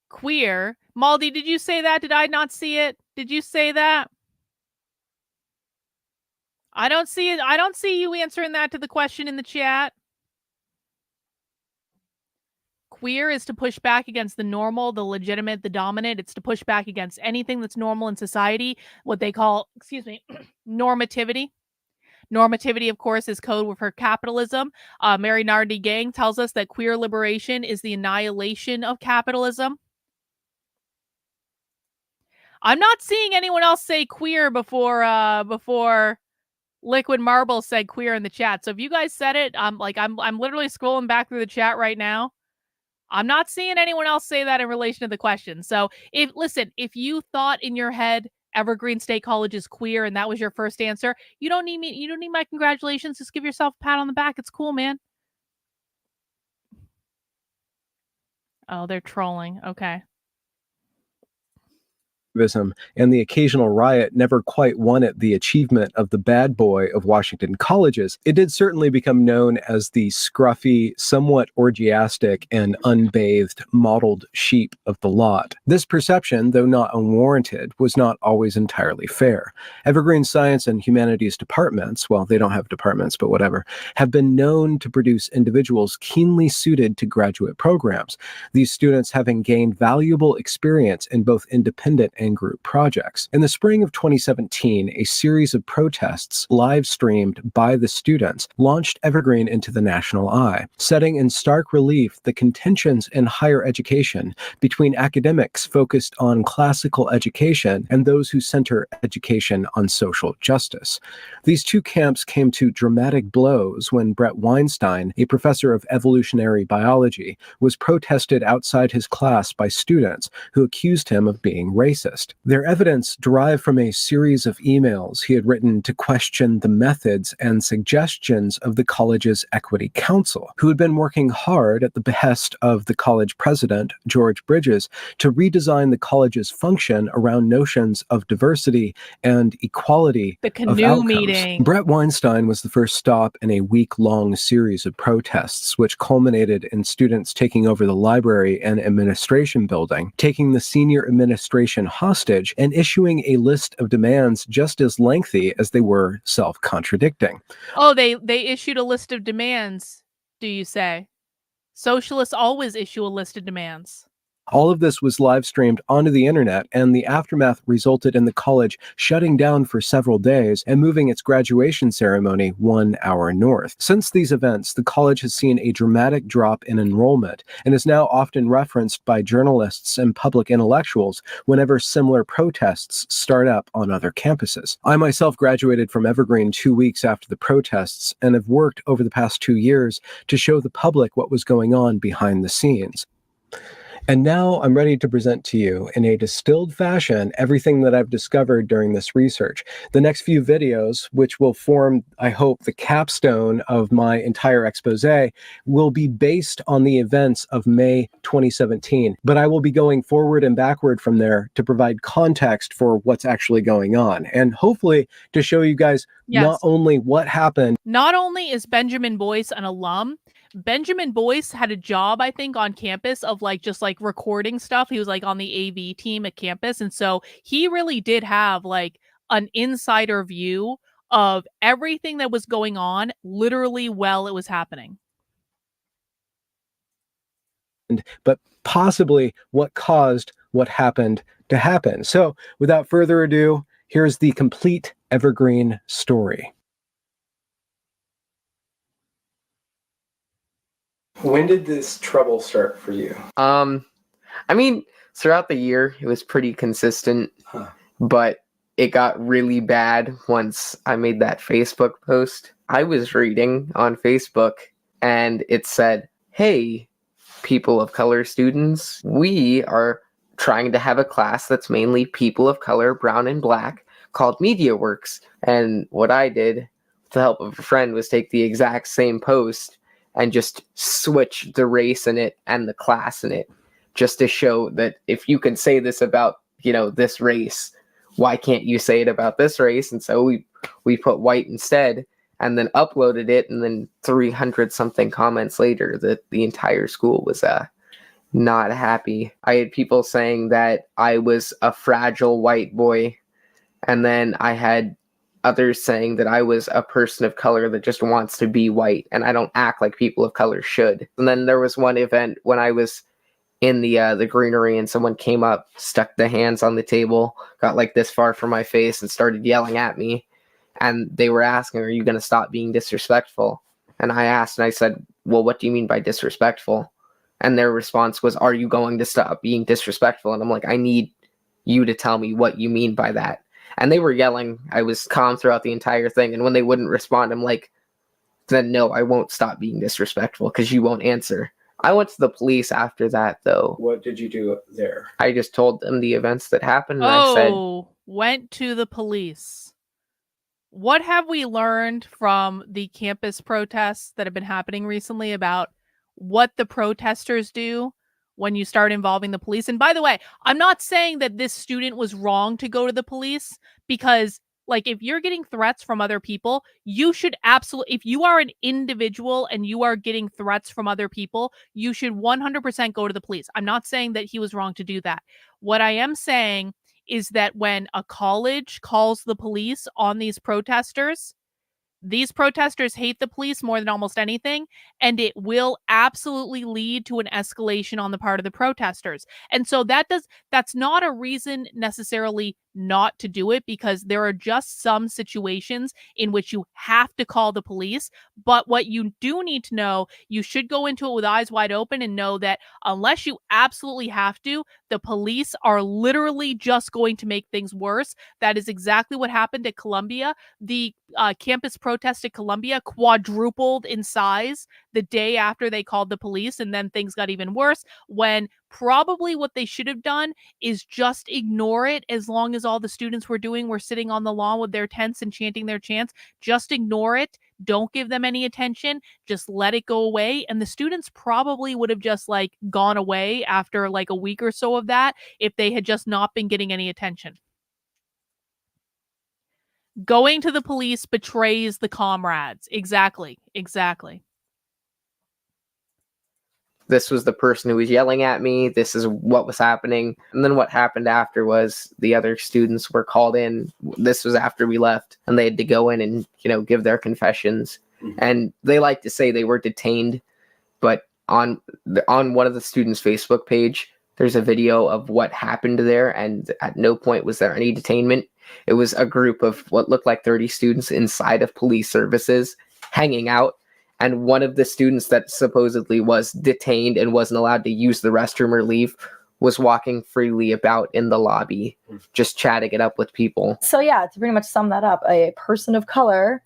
Speaker 4: Queer. Maldi, did you say that? Did I not see it? Did you say that? I don't see it. I don't see you answering that to the question in the chat. Queer is to push back against the normal, the legitimate, the dominant. It's to push back against anything that's normal in society, what they call, normativity. Normativity, of course, is code for capitalism. Mary Nardi Gang tells us that queer liberation is the annihilation of capitalism. I'm not seeing anyone else say queer before Liquid Marble said queer in the chat. So if you guys said it, I'm literally scrolling back through the chat right now. I'm not seeing anyone else say that in relation to the question. So if you thought in your head Evergreen State College is queer and that was your first answer, you don't need me. You don't need my congratulations. Just give yourself a pat on the back. It's cool, man. Oh, they're trolling. Okay.
Speaker 7: activism and the occasional riot never quite won it the achievement of the bad boy of Washington colleges, it did certainly become known as the scruffy, somewhat orgiastic, and unbathed mottled sheep of the lot. This perception, though not unwarranted, was not always entirely fair. Evergreen science and humanities departments, well, they don't have departments, but whatever, have been known to produce individuals keenly suited to graduate programs, these students having gained valuable experience in both independent and group projects. In the spring of 2017, a series of protests live-streamed by the students launched Evergreen into the national eye, setting in stark relief the contentions in higher education between academics focused on classical education and those who center education on social justice. These two camps came to dramatic blows when Brett Weinstein, a professor of evolutionary biology, was protested outside his class by students who accused him of being racist. Their evidence derived from a series of emails he had written to question the methods and suggestions of the college's Equity Council, who had been working hard at the behest of the college president, George Bridges, to redesign the college's function around notions of diversity and equality
Speaker 4: The
Speaker 7: of
Speaker 4: canoe
Speaker 7: outcomes.
Speaker 4: meeting.
Speaker 7: Brett Weinstein was the first stop in a week-long series of protests, which culminated in students taking over the library and administration building, taking the senior administration hostage, and issuing a list of demands just as lengthy as they were self-contradicting.
Speaker 4: Oh, they issued a list of demands, do you say? Socialists always issue a list of demands.
Speaker 7: All of this was live streamed onto the internet, and the aftermath resulted in the college shutting down for several days and moving its graduation ceremony 1 hour north. Since these events, the college has seen a dramatic drop in enrollment and is now often referenced by journalists and public intellectuals whenever similar protests start up on other campuses. I myself graduated from Evergreen 2 weeks after the protests and have worked over the past 2 years to show the public what was going on behind the scenes. And now I'm ready to present to you, in a distilled fashion, everything that I've discovered during this research. The next few videos, which will form, I hope, the capstone of my entire expose, will be based on the events of May 2017. But I will be going forward and backward from there to provide context for what's actually going on, and hopefully to show you guys not only what happened.
Speaker 4: Not only is Benjamin Boyce an alum, Benjamin Boyce had a job, I think, on campus of just recording stuff. He was on the AV team at campus. And so he really did have an insider view of everything that was going on literally while it was happening.
Speaker 7: But possibly what caused what happened to happen. So without further ado, here's the complete Evergreen story. When did this trouble start for you?
Speaker 8: I mean, throughout the year, it was pretty consistent, but it got really bad once I made that Facebook post. I was reading on Facebook, and it said, "Hey, people of color students, we are trying to have a class that's mainly people of color, brown and black, called MediaWorks." And what I did, with the help of a friend, was take the exact same post and just switch the race in it and the class in it, just to show that if you can say this about, this race, why can't you say it about this race? And so we put white instead, and then uploaded it, and then 300 something comments later that the entire school was not happy. I had people saying that I was a fragile white boy, and then I had others saying that I was a person of color that just wants to be white, and I don't act like people of color should. And then there was one event when I was in the greenery, and someone came up, stuck the hands on the table, got this far from my face, and started yelling at me. And they were asking, "Are you going to stop being disrespectful?" And I asked, and I said, "Well, what do you mean by disrespectful?" And their response was, "Are you going to stop being disrespectful?" And I'm like, "I need you to tell me what you mean by that." And they were yelling. I was calm throughout the entire thing. And when they wouldn't respond, I'm like, "Then no, I won't stop being disrespectful because you won't answer." I went to the police after that, though.
Speaker 7: What did you do there?
Speaker 8: I just told them the events that happened, and I said,
Speaker 4: went to the police. What have we learned from the campus protests that have been happening recently about what the protesters do when you start involving the police. And by the way, I'm not saying that this student was wrong to go to the police, because like if you're getting threats from other people, you should absolutely, if you are an individual and you are getting threats from other people, you should 100% go to the police. I'm not saying that he was wrong to do that. What I am saying is that when a college calls the police on these protesters hate the police more than almost anything, and it will absolutely lead to an escalation on the part of the protesters. And so that's not a reason necessarily not to do it, because there are just some situations in which you have to call the police. But what you do need to know, you should go into it with eyes wide open and know that unless you absolutely have to, the police are literally just going to make things worse. That is exactly what happened at Columbia. The campus protest at Columbia quadrupled in size the day after they called the police, and then things got even worse, when probably what they should have done is just ignore it. As long as all the students were sitting on the lawn with their tents and chanting their chants, just ignore it. Don't give them any attention. Just let it go away. And the students probably would have just like gone away after like a week or so of that if they had just not been getting any attention. Going to the police betrays the comrades. Exactly.
Speaker 8: This was the person who was yelling at me. This is what was happening. And then what happened after was the other students were called in. This was after we left, and they had to go in and, give their confessions. Mm-hmm. And they like to say they were detained, but on one of the students' Facebook page, there's a video of what happened there, and at no point was there any detainment. It was a group of what looked like 30 students inside of police services hanging out. And one of the students that supposedly was detained and wasn't allowed to use the restroom or leave was walking freely about in the lobby, just chatting it up with people.
Speaker 9: So yeah, to pretty much sum that up, a person of color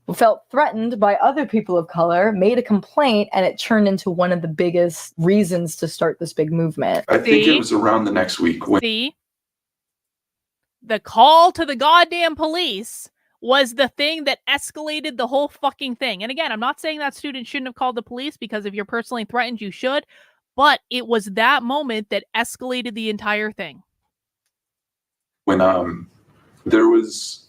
Speaker 9: who felt threatened by other people of color made a complaint, and it turned into one of the biggest reasons to start this big movement.
Speaker 10: I think it was around the next week when
Speaker 4: the call to the goddamn police was the thing that escalated the whole fucking thing. And again, I'm not saying that student shouldn't have called the police, because if you're personally threatened, you should. But it was that moment that escalated the entire thing.
Speaker 10: When there was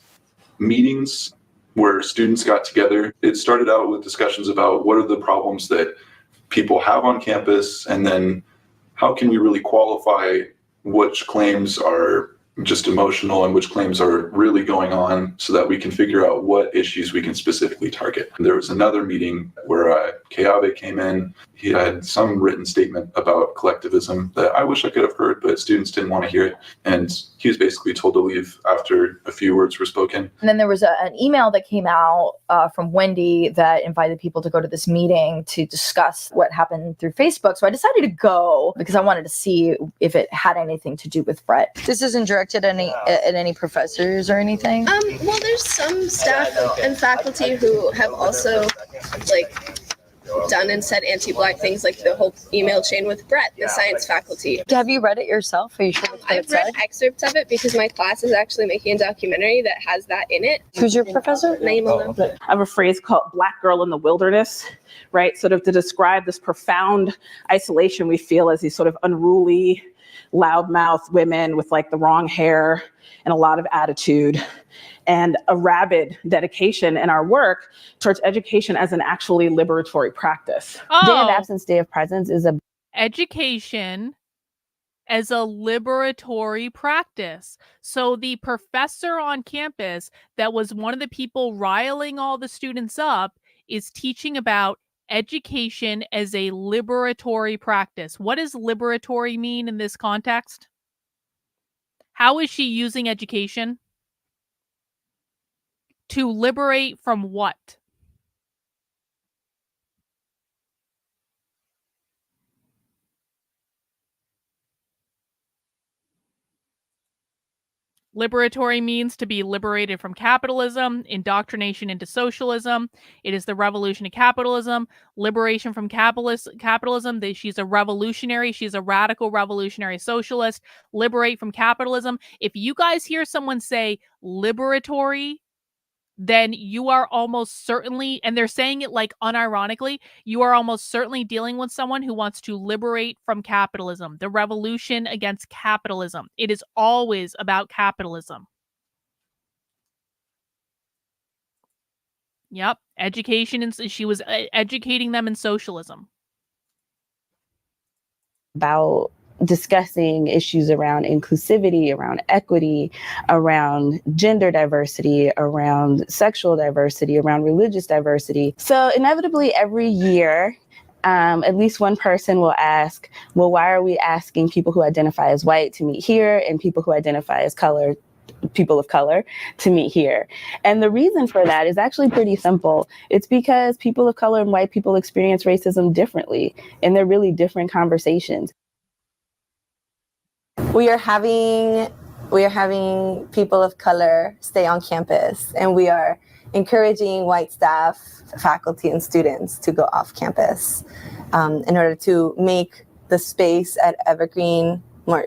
Speaker 10: meetings where students got together, it started out with discussions about what are the problems that people have on campus, and then how can we really qualify which claims are just emotional and which claims are really going on, so that we can figure out what issues we can specifically target. And there was another meeting where Keawe came in. He had some written statement about collectivism that I wish I could have heard, but students didn't want to hear it. And he was basically told to leave after a few words were spoken.
Speaker 9: And then there was an email that came out from Wendy that invited people to go to this meeting to discuss what happened through Facebook. So I decided to go because I wanted to see if it had anything to do with Brett. This isn't directed at any professors or anything?
Speaker 11: Well, there's some staff and faculty who have also done and said anti-Black things, like the whole email chain with Brett, the science faculty.
Speaker 9: Have you read it yourself? Are you sure what
Speaker 11: I've read excerpts of it because my class is actually making a documentary that has that in it.
Speaker 9: Who's your professor?
Speaker 11: Naima.
Speaker 12: I have a phrase called Black girl in the wilderness, right? Sort of to describe this profound isolation we feel as these sort of unruly, loudmouth women with like the wrong hair and a lot of attitude, and a rabid dedication in our work towards education as an actually liberatory practice.
Speaker 4: Oh.
Speaker 9: Day of absence, day of presence is a
Speaker 4: education as a liberatory practice. So the professor on campus that was one of the people riling all the students up is teaching about education as a liberatory practice. What does liberatory mean in this context? How is she using education? To liberate from what? Liberatory means to be liberated from capitalism, indoctrination into socialism. It is the revolution of capitalism, liberation from capitalism. She's a revolutionary. She's a radical revolutionary socialist. Liberate from capitalism. If you guys hear someone say liberatory, then you are almost certainly, and they're saying it like unironically, you are almost certainly dealing with someone who wants to liberate from capitalism, the revolution against capitalism. It is always about capitalism. Yep. Education, and she was educating them in socialism.
Speaker 13: About discussing issues around inclusivity, around equity, around gender diversity, around sexual diversity, around religious diversity. So inevitably every year, at least one person will ask, well, why are we asking people who identify as white to meet here and people who identify as people of color to meet here? And the reason for that is actually pretty simple. It's because people of color and white people experience racism differently, and they're really different conversations.
Speaker 14: We are having people of color stay on campus, and we are encouraging white staff, faculty, and students to go off campus in order to make the space at Evergreen more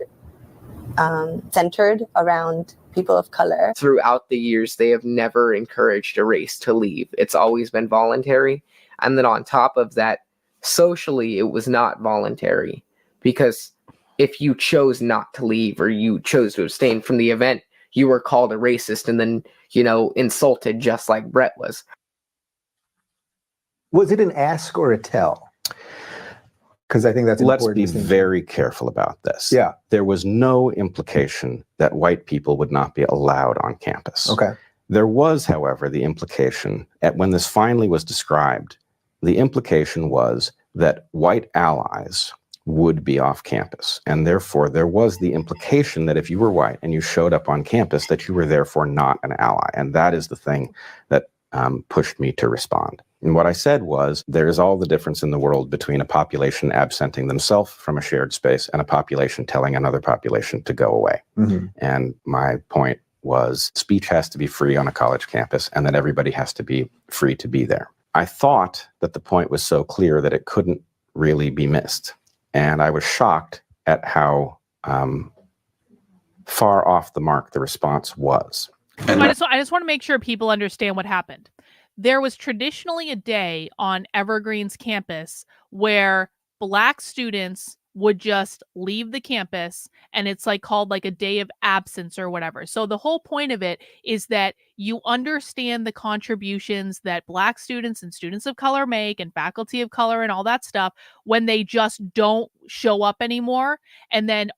Speaker 14: centered around people of color.
Speaker 8: Throughout the years, they have never encouraged a race to leave. It's always been voluntary. And then on top of that, socially, it was not voluntary, because if you chose not to leave or you chose to abstain from the event, you were called a racist and then, insulted just like Brett was.
Speaker 15: Was it an ask or a tell? Because I think that's
Speaker 16: Let's
Speaker 15: important.
Speaker 16: be very careful about this.
Speaker 15: Yeah.
Speaker 16: There was no implication that white people would not be allowed on campus.
Speaker 15: Okay.
Speaker 16: There was, however, the implication, when this finally was described, the implication was that white allies would be off campus. And therefore, there was the implication that if you were white and you showed up on campus, that you were therefore not an ally. And that is the thing that pushed me to respond. And what I said was, there is all the difference in the world between a population absenting themselves from a shared space and a population telling another population to go away.
Speaker 15: Mm-hmm.
Speaker 16: And my point was, speech has to be free on a college campus, and that everybody has to be free to be there. I thought that the point was so clear that it couldn't really be missed. And I was shocked at how far off the mark the response was.
Speaker 4: So I just want to make sure people understand what happened. There was traditionally a day on Evergreen's campus where Black students would just leave the campus, and it's called a day of absence or whatever. So the whole point of it is that you understand the contributions that Black students and students of color make, and faculty of color and all that stuff, when they just don't show up anymore, and then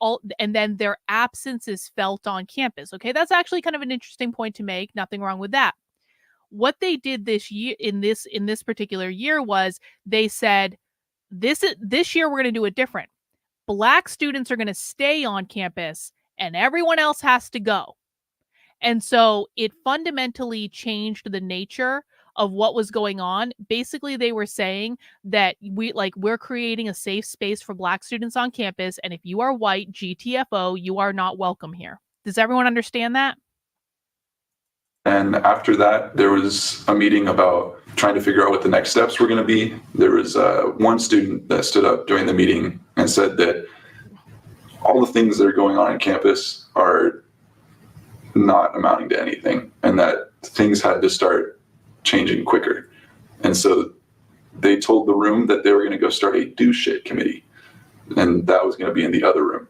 Speaker 4: their absence is felt on campus. Okay, that's actually kind of an interesting point to make. Nothing wrong with that. What they did this year, in this particular year, was they said, this year we're going to do it different. Black students are going to stay on campus and everyone else has to go. And so it fundamentally changed the nature of what was going on. Basically, they were saying that we're creating a safe space for Black students on campus, and if you are white, GTFO, you are not welcome here. Does everyone understand that?
Speaker 10: And after that, there was a meeting about trying to figure out what the next steps were going to be. There was one student that stood up during the meeting and said that all the things that are going on campus are not amounting to anything, and that things had to start changing quicker. And so they told the room that they were going to go start a do shit committee, and that was going to be in the other room.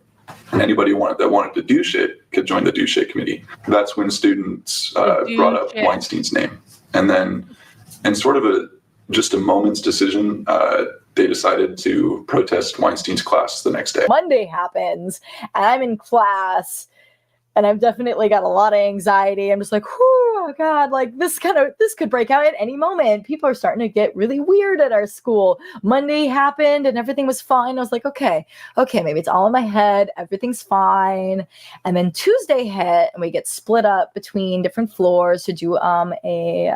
Speaker 10: Anybody that wanted to do shit could join the do shit committee. That's when students brought up Weinstein's name. And then, in sort of just a moment's decision, they decided to protest Weinstein's class the next day.
Speaker 9: Monday happens, and I'm in class, and I've definitely got a lot of anxiety. I'm just like, oh God, this could break out at any moment. People are starting to get really weird at our school. Monday happened and everything was fine. I was like, okay, maybe it's all in my head. Everything's fine. And then Tuesday hit, and we get split up between different floors to do a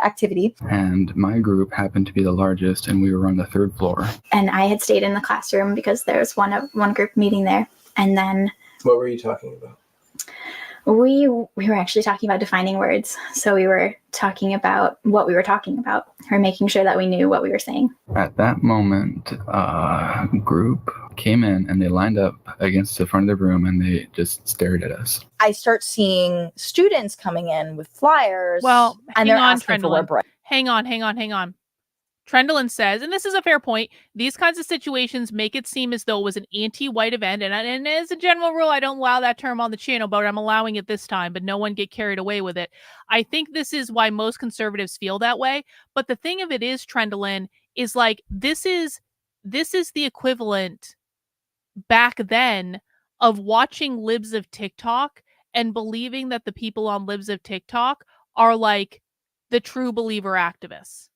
Speaker 9: activity.
Speaker 6: And my group happened to be the largest, and we were on the 3rd floor.
Speaker 17: And I had stayed in the classroom because there was one group meeting there. And then
Speaker 15: what were you talking about?
Speaker 17: We were actually talking about defining words. So we were talking about what we were talking about, or making sure that we knew what we were saying.
Speaker 6: At that moment, a group came in and they lined up against the front of the room and they just stared at us.
Speaker 9: I start seeing students coming in with flyers.
Speaker 4: Well,
Speaker 9: and
Speaker 4: hang
Speaker 9: they're
Speaker 4: on,
Speaker 9: asking for where
Speaker 4: Trendlin.
Speaker 9: Brett.
Speaker 4: Hang on. Trendlin says, and this is a fair point, these kinds of situations make it seem as though it was an anti-white event. And as a general rule, I don't allow that term on the channel, but I'm allowing it this time, but no one get carried away with it. I think this is why most conservatives feel that way. But the thing of it is, Trendlin, is like, this is the equivalent back then of watching libs of TikTok and believing that the people on libs of TikTok are like the true believer activists.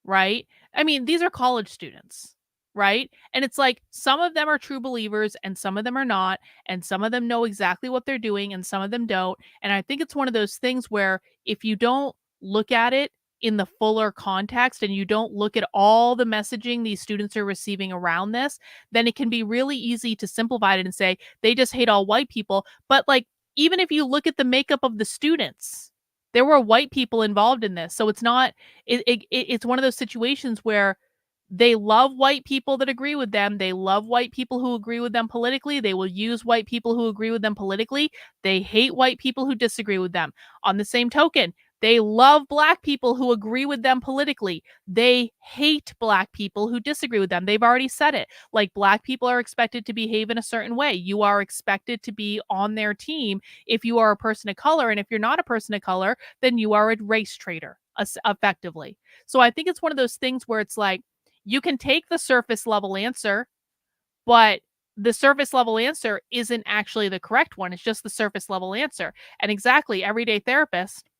Speaker 4: Right? I mean, these are college students, right? And it's like some of them are true believers and some of them are not. And some of them know exactly what they're doing and some of them don't. And I think it's one of those things where if you don't look at it in the fuller context and you don't look at all the messaging these students are receiving around this, then it can be really easy to simplify it and say they just hate all white people. But like, even if you look at the makeup of the students, there were white people involved in this. So it's not, it's one of those situations where they love white people that agree with them. They love white people who agree with them politically. They will use white people who agree with them politically. They hate white people who disagree with them. On the same token, they love black people who agree with them politically. They hate black people who disagree with them. They've already said it. Like, black people are expected to behave in a certain way. You are expected to be on their team if you are a person of color. And if you're not a person of color, then you are a race traitor, effectively. So I think it's one of those things where it's like, you can take the surface level answer, but the surface level answer isn't actually the correct one. It's just the surface level answer. And exactly, everyday therapist,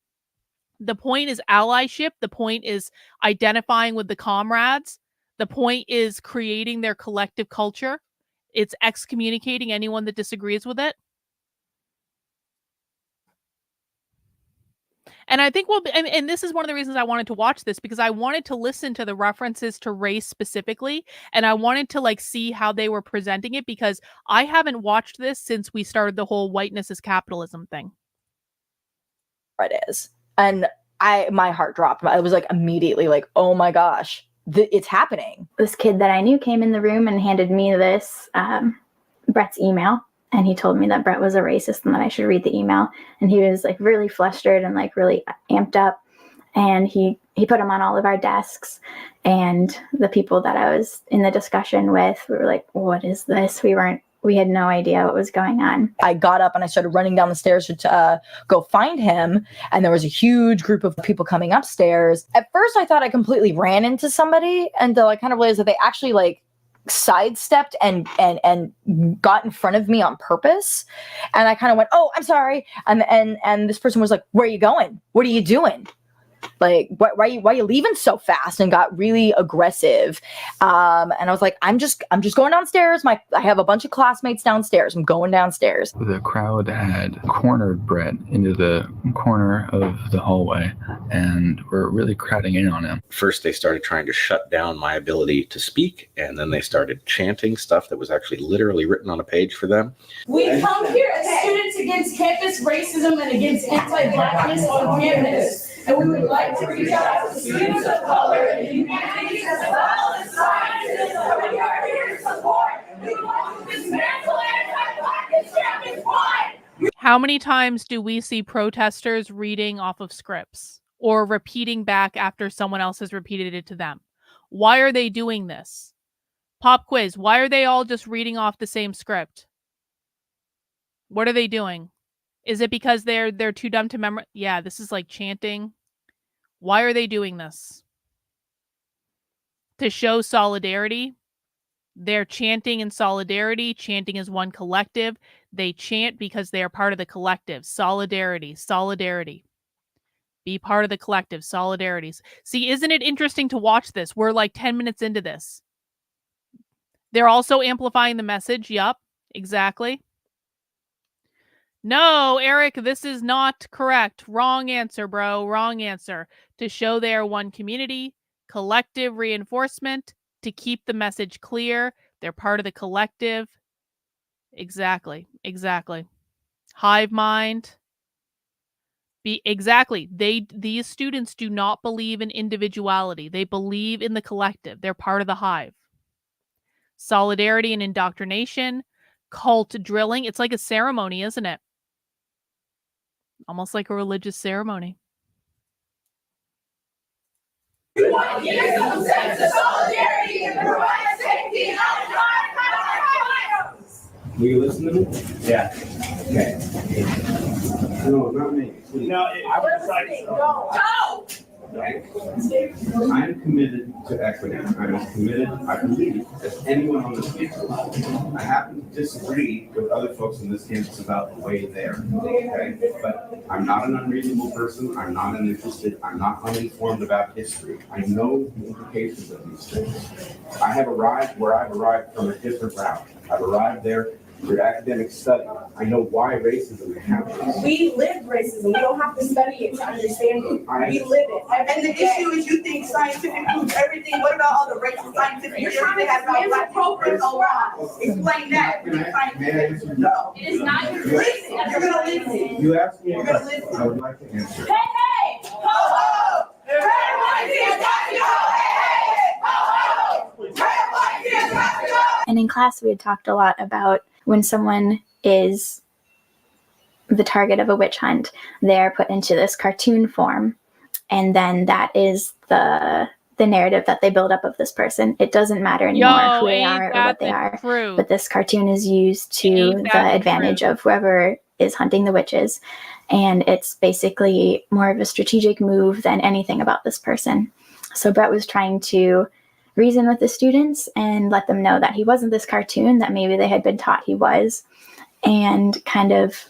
Speaker 4: the point is allyship. The point is identifying with the comrades. The point is creating their collective culture. It's excommunicating anyone that disagrees with it. And I think and this is one of the reasons I wanted to watch this, because I wanted to listen to the references to race specifically. And I wanted to like see how they were presenting it, because I haven't watched this since we started the whole whiteness is capitalism thing.
Speaker 9: It is. And my heart dropped. I was like immediately like, oh my gosh, it's happening.
Speaker 17: This kid that I knew came in the room and handed me this Brett's email. And he told me that Brett was a racist and that I should read the email. And he was like really flustered and like really amped up. And he put them on all of our desks. And the people that I was in the discussion with, we were like, what is this? We had no idea what was going on.
Speaker 9: I got up and I started running down the stairs to go find him. And there was a huge group of people coming upstairs. At first, I thought I completely ran into somebody until I kind of realized that they actually like sidestepped and got in front of me on purpose. And I kind of went, oh, I'm sorry. And this person was like, where are you going? What are you doing? Like, why are you leaving so fast? And got really aggressive. And I was like, I'm just going downstairs. I have a bunch of classmates downstairs. I'm going downstairs.
Speaker 6: The crowd had cornered Brett into the corner of the hallway and were really crowding in on him.
Speaker 16: First, they started trying to shut down my ability to speak, and then they started chanting stuff that was actually literally written on a page for them.
Speaker 18: We come here as students against campus racism and against anti-blackness on campus. And we would like to reach out to students of color and humanities as well as sciences that we are here to support. We want to dismantle anti-black extremism.
Speaker 4: How many times do we see protesters reading off of scripts or repeating back after someone else has repeated it to them? Why are they doing this? Pop quiz. Why are they all just reading off the same script? What are they doing? Is it because they're too dumb to memorize? Yeah, this is like chanting. Why are they doing this? To show solidarity. They're chanting in solidarity. Chanting as one collective. They chant because they are part of the collective. Solidarity. Solidarity. Be part of the collective. Solidarities. See, isn't it interesting to watch this? We're like 10 minutes into this. They're also amplifying the message. Yup, exactly. No, Eric, this is not correct. Wrong answer, bro. Wrong answer. To show they are one community, collective reinforcement, to keep the message clear. They're part of the collective. Exactly. Exactly. Hive mind. Exactly. These students do not believe in individuality. They believe in the collective. They're part of the hive. solidarity and indoctrination, cult drilling. It's like a ceremony, isn't it? Almost like a religious ceremony.
Speaker 18: We want to give some sense of solidarity and provide safety and
Speaker 19: Will you listen to me? Yeah. Okay. No, not me. Please. No, I would decide so.
Speaker 18: Go!
Speaker 19: Okay. I'm committed to equity. I'm as committed, I believe, as anyone on this campus. I happen to disagree with other folks on this campus about the way there. Okay? But I'm not an unreasonable person. I'm not uninterested. I'm not uninformed about history. I know the implications of these things. I have arrived where I've arrived from a different route. I've arrived there through academic study. I know why racism happens.
Speaker 18: We live racism. We don't have to study it to understand it. We live it. And the issue is you think scientific proves everything. What about all the racist scientific theories that have about black progress? Explain that. No. It is not your reason. You're going to listen.
Speaker 19: You asked me a question. I would like to answer.
Speaker 18: Hey, hey! Ho, ho! Red, white, tears, happy, ho! Hey, hey! Ho, ho! Red, white, tears, happy, ho!
Speaker 17: And in class, we had talked a lot about when someone is the target of a witch hunt, they're put into this cartoon form. And then that is the narrative that they build up of this person. It doesn't matter anymore who they are or what they are. But this cartoon is used to the advantage of whoever is hunting the witches. And it's basically more of a strategic move than anything about this person. So Brett was trying to reason with the students and let them know that he wasn't this cartoon that maybe they had been taught he was, and kind of,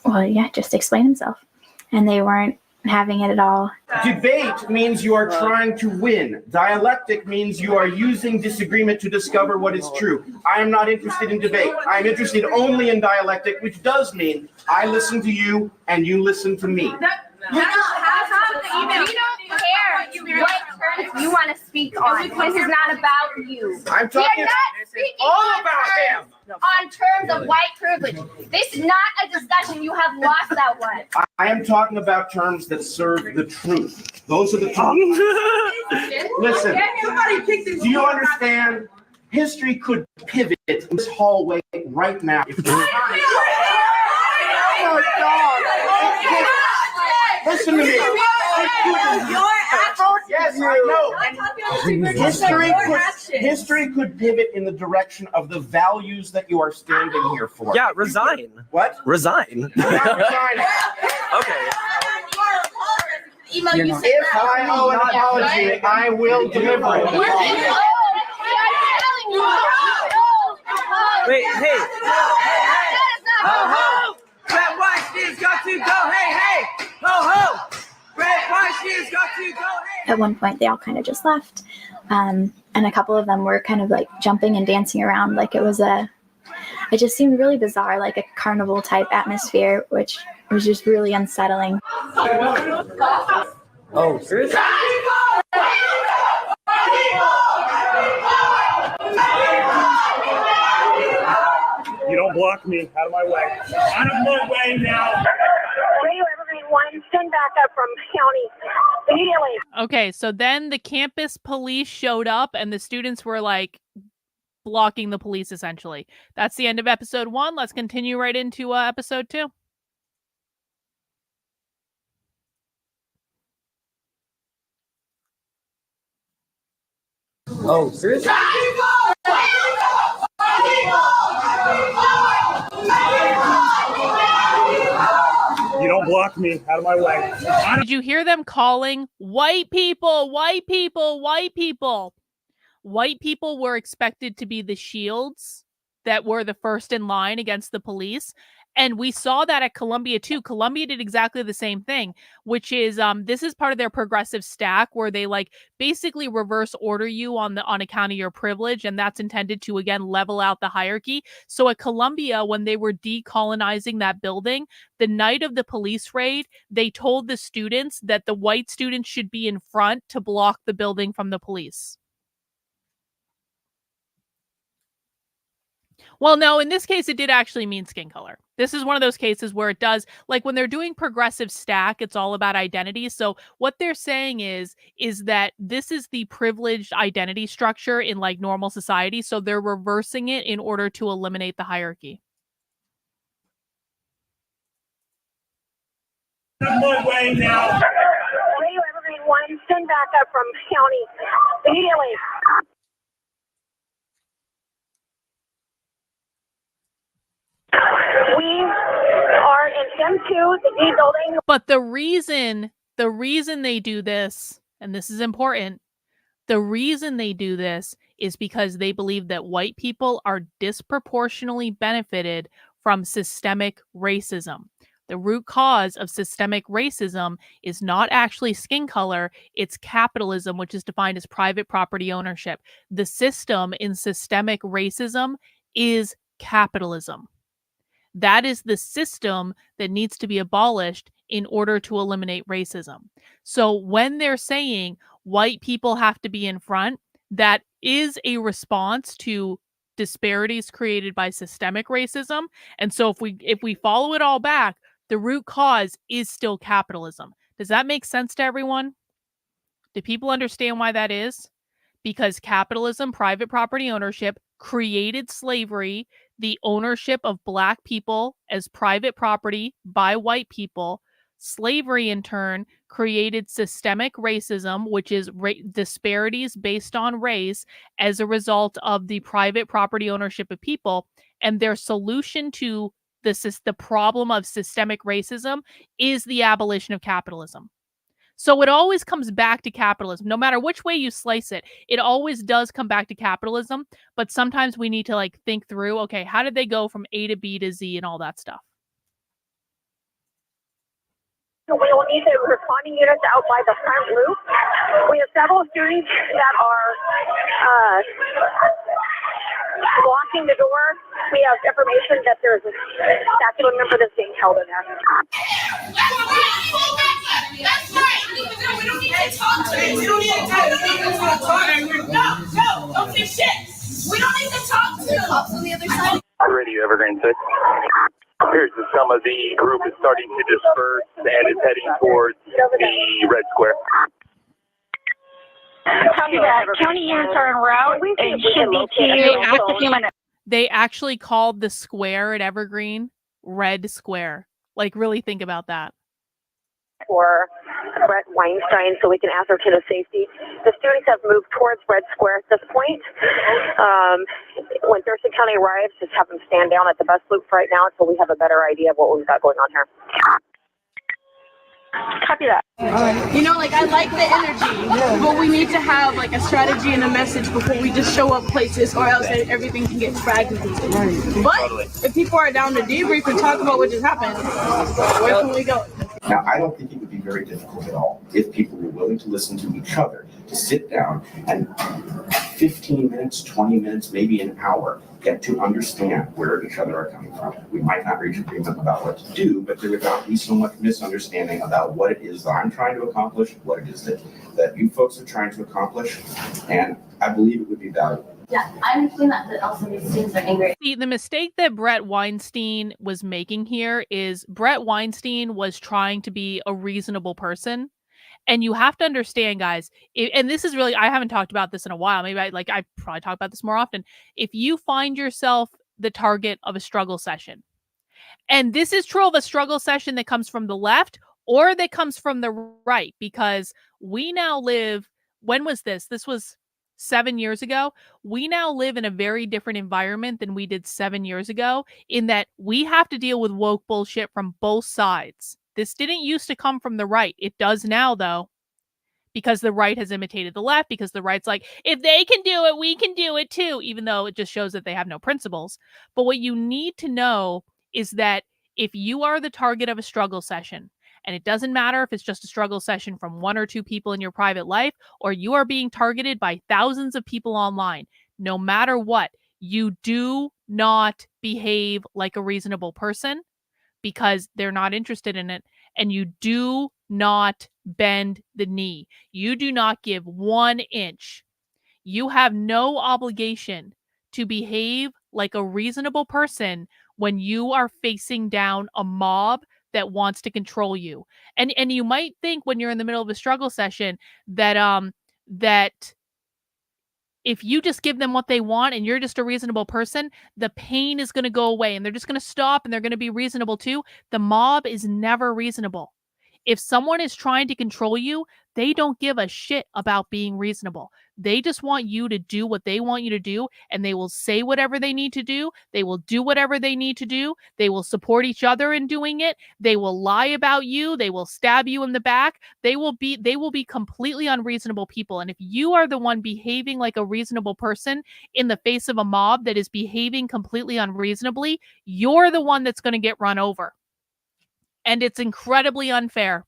Speaker 17: well, yeah, just explain himself. And they weren't having it at all.
Speaker 20: Debate means you are trying to win. Dialectic means you are using disagreement to discover what is true. I am not interested in debate. I am interested only in dialectic, which does mean I listen to you and you listen to me.
Speaker 21: We don't care what terms you want to speak on. This is not about you.
Speaker 20: I'm talking
Speaker 21: we are not speaking
Speaker 20: all about him.
Speaker 21: On terms of white privilege. This is not a discussion. You have lost that one.
Speaker 20: I am talking about terms that serve the truth. Those are the terms. Listen, do you understand? History could pivot in this hallway right now. If oh my God. Listen to me. Yes, I know. History could pivot in the direction of the values that you are standing here for.
Speaker 22: Yeah, resign.
Speaker 20: What?
Speaker 22: Resign.
Speaker 20: Not resigning.
Speaker 22: Okay.
Speaker 20: If I owe an apology, I will deliver it.
Speaker 22: Wait, hey. Ho, ho. Red, white, she's got to go. Hey, hey. Ho, ho. Red, white, she's got to go. Hey.
Speaker 17: At one point, they all kind of just left. And a couple of them were kind of like jumping and dancing around like it just seemed really bizarre, like a carnival type atmosphere, which was just really unsettling.
Speaker 22: Oh, seriously?
Speaker 23: You don't block me. Out of my way. Out of my way now.
Speaker 24: Radio Evergreen 1, send backup from county immediately.
Speaker 4: Okay, so then the campus police showed up and the students were like blocking the police essentially. That's the end of episode 1. Let's continue right into episode 2.
Speaker 22: Oh, seriously?
Speaker 23: You don't block me. Out of my way.
Speaker 4: Did you hear them calling white people, white people, white people? White people were expected to be the shields that were the first in line against the police. And we saw that at Columbia too. Columbia did exactly the same thing, which is this is part of their progressive stack where they like basically reverse order you on account of your privilege, and that's intended to again level out the hierarchy. So at Columbia, when they were decolonizing that building, the night of the police raid, they told the students that the white students should be in front to block the building from the police. Well, no, in this case, it did actually mean skin color. This is one of those cases where it does, like when they're doing progressive stack, it's all about identity. So what they're saying is that this is the privileged identity structure in like normal society. So they're reversing it in order to eliminate the hierarchy.
Speaker 23: My way now.
Speaker 24: Radio Evergreen 1, send back up from county immediately. We are in M2, the D building.
Speaker 4: But the reason they do this, and this is important, the reason they do this is because they believe that white people are disproportionately benefited from systemic racism. The root cause of systemic racism is not actually skin color, it's capitalism, which is defined as private property ownership. The system in systemic racism is capitalism. That is the system that needs to be abolished in order to eliminate racism. So when they're saying white people have to be in front, that is a response to disparities created by systemic racism. And so if we follow it all back, the root cause is still capitalism. Does that make sense to everyone? Do people understand why that is? Because capitalism, private property ownership, created slavery, the ownership of Black people as private property by white people. Slavery, in turn, created systemic racism, which is disparities based on race as a result of the private property ownership of people. And their solution to the problem of systemic racism is the abolition of capitalism. So it always comes back to capitalism. No matter which way you slice it, it always does come back to capitalism. But sometimes we need to like think through, okay, how did they go from A to B to Z and all that stuff?
Speaker 24: We will need the responding units out by the front loop. We have several students that are blocking the door. We have information that there's a statute member that's being held in there.
Speaker 18: That's right. We don't need to talk to you. We don't need to talk to you. No, don't say shit. We don't need to talk to you. On the other side.
Speaker 1: Radio Evergreen 6. Here's some of the group is starting to disperse and is heading towards the red square.
Speaker 24: Copy that. County units are en route and should be to just a few minutes.
Speaker 4: They actually called the square at Evergreen Red Square. Like, really think about that.
Speaker 24: For Brett Weinstein, so we can ascertain his safety. The students have moved towards Red Square at this point. When Thurston County arrives, just have them stand down at the bus loop for right now until we have a better idea of what we've got going on here. Copy that.
Speaker 2: You know, like, I like the energy, but we need to have like a strategy and a message before we just show up places, or else everything can get fragmented. But if people are down to debrief and talk about what just happened, where can we go?
Speaker 3: Now, I don't think it would be very difficult at all if people were willing to listen to each other, to sit down and 15 minutes, 20 minutes, maybe an hour, get to understand where each other are coming from. We might not reach agreement about what to do, but there would not be so much misunderstanding about what it is that I'm trying to accomplish, what it is that you folks are trying to accomplish, and I believe it would be valuable.
Speaker 17: Yeah, I understand that, but also these students are angry.
Speaker 4: See, the mistake that Brett Weinstein was making here is Brett Weinstein was trying to be a reasonable person. And you have to understand, guys, and this is really, I haven't talked about this in a while. Maybe I probably talk about this more often. If you find yourself the target of a struggle session, and this is true of a struggle session that comes from the left or that comes from the right, because we now live, when was this? This was 7 years ago. We now live in a very different environment than we did 7 years ago, in that we have to deal with woke bullshit from both sides. This didn't used to come from the right. It does now, though, because the right has imitated the left, because the right's like, if they can do it, we can do it too, even though it just shows that they have no principles. But what you need to know is that if you are the target of a struggle session, and it doesn't matter if it's just a struggle session from one or two people in your private life, or you are being targeted by thousands of people online, no matter what, you do not behave like a reasonable person, because they're not interested in it, and you do not bend the knee. You do not give 1 inch. You have no obligation to behave like a reasonable person when you are facing down a mob that wants to control you. And you might think when you're in the middle of a struggle session that that if you just give them what they want and you're just a reasonable person, the pain is going to go away and they're just going to stop and they're going to be reasonable too. The mob is never reasonable. If someone is trying to control you, they don't give a shit about being reasonable. They just want you to do what they want you to do, and they will say whatever they need to do. They will do whatever they need to do. They will support each other in doing it. They will lie about you. They will stab you in the back. They will be completely unreasonable people. And if you are the one behaving like a reasonable person in the face of a mob that is behaving completely unreasonably, you're the one that's going to get run over. And it's incredibly unfair.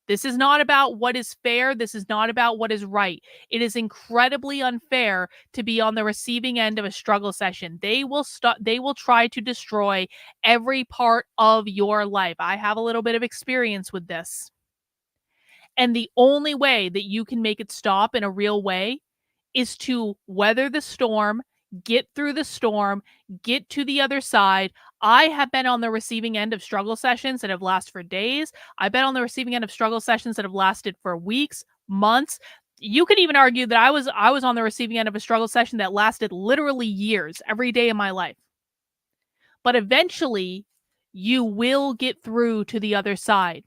Speaker 4: This is not about what is fair. This is not about what is right. It is incredibly unfair to be on the receiving end of a struggle session. They will try to destroy every part of your life. I have a little bit of experience with this. And the only way that you can make it stop in a real way is to weather the storm, get through the storm, get to the other side. I have been on the receiving end of struggle sessions that have lasted for days. I've been on the receiving end of struggle sessions that have lasted for weeks, months. You could even argue that I was on the receiving end of a struggle session that lasted literally years, every day of my life. But eventually, you will get through to the other side.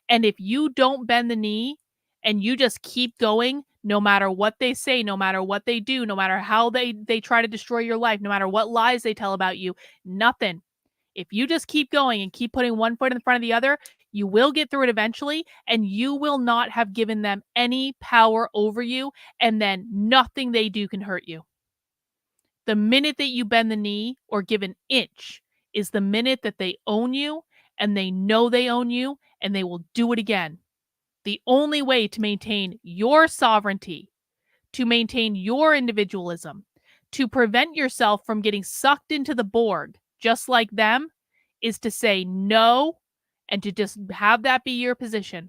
Speaker 4: And if you don't bend the knee and you just keep going, no matter what they say, no matter what they do, no matter how they try to destroy your life, no matter what lies they tell about you, nothing. If you just keep going and keep putting one foot in front of the other, you will get through it eventually, and you will not have given them any power over you, and then nothing they do can hurt you. The minute that you bend the knee or give an inch is the minute that they own you, and they know they own you, and they will do it again. The only way to maintain your sovereignty, to maintain your individualism, to prevent yourself from getting sucked into the Borg, just like them, is to say no and to just have that be your position.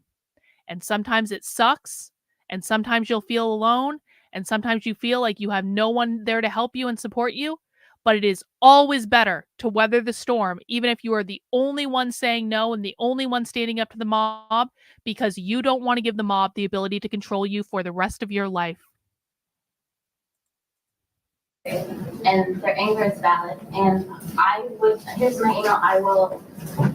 Speaker 4: And sometimes it sucks, and sometimes you'll feel alone, and sometimes you feel like you have no one there to help you and support you. But it is always better to weather the storm, even if you are the only one saying no and the only one standing up to the mob, because you don't want to give the mob the ability to control you for the rest of your life.
Speaker 5: And their anger is valid. And here's my email, I will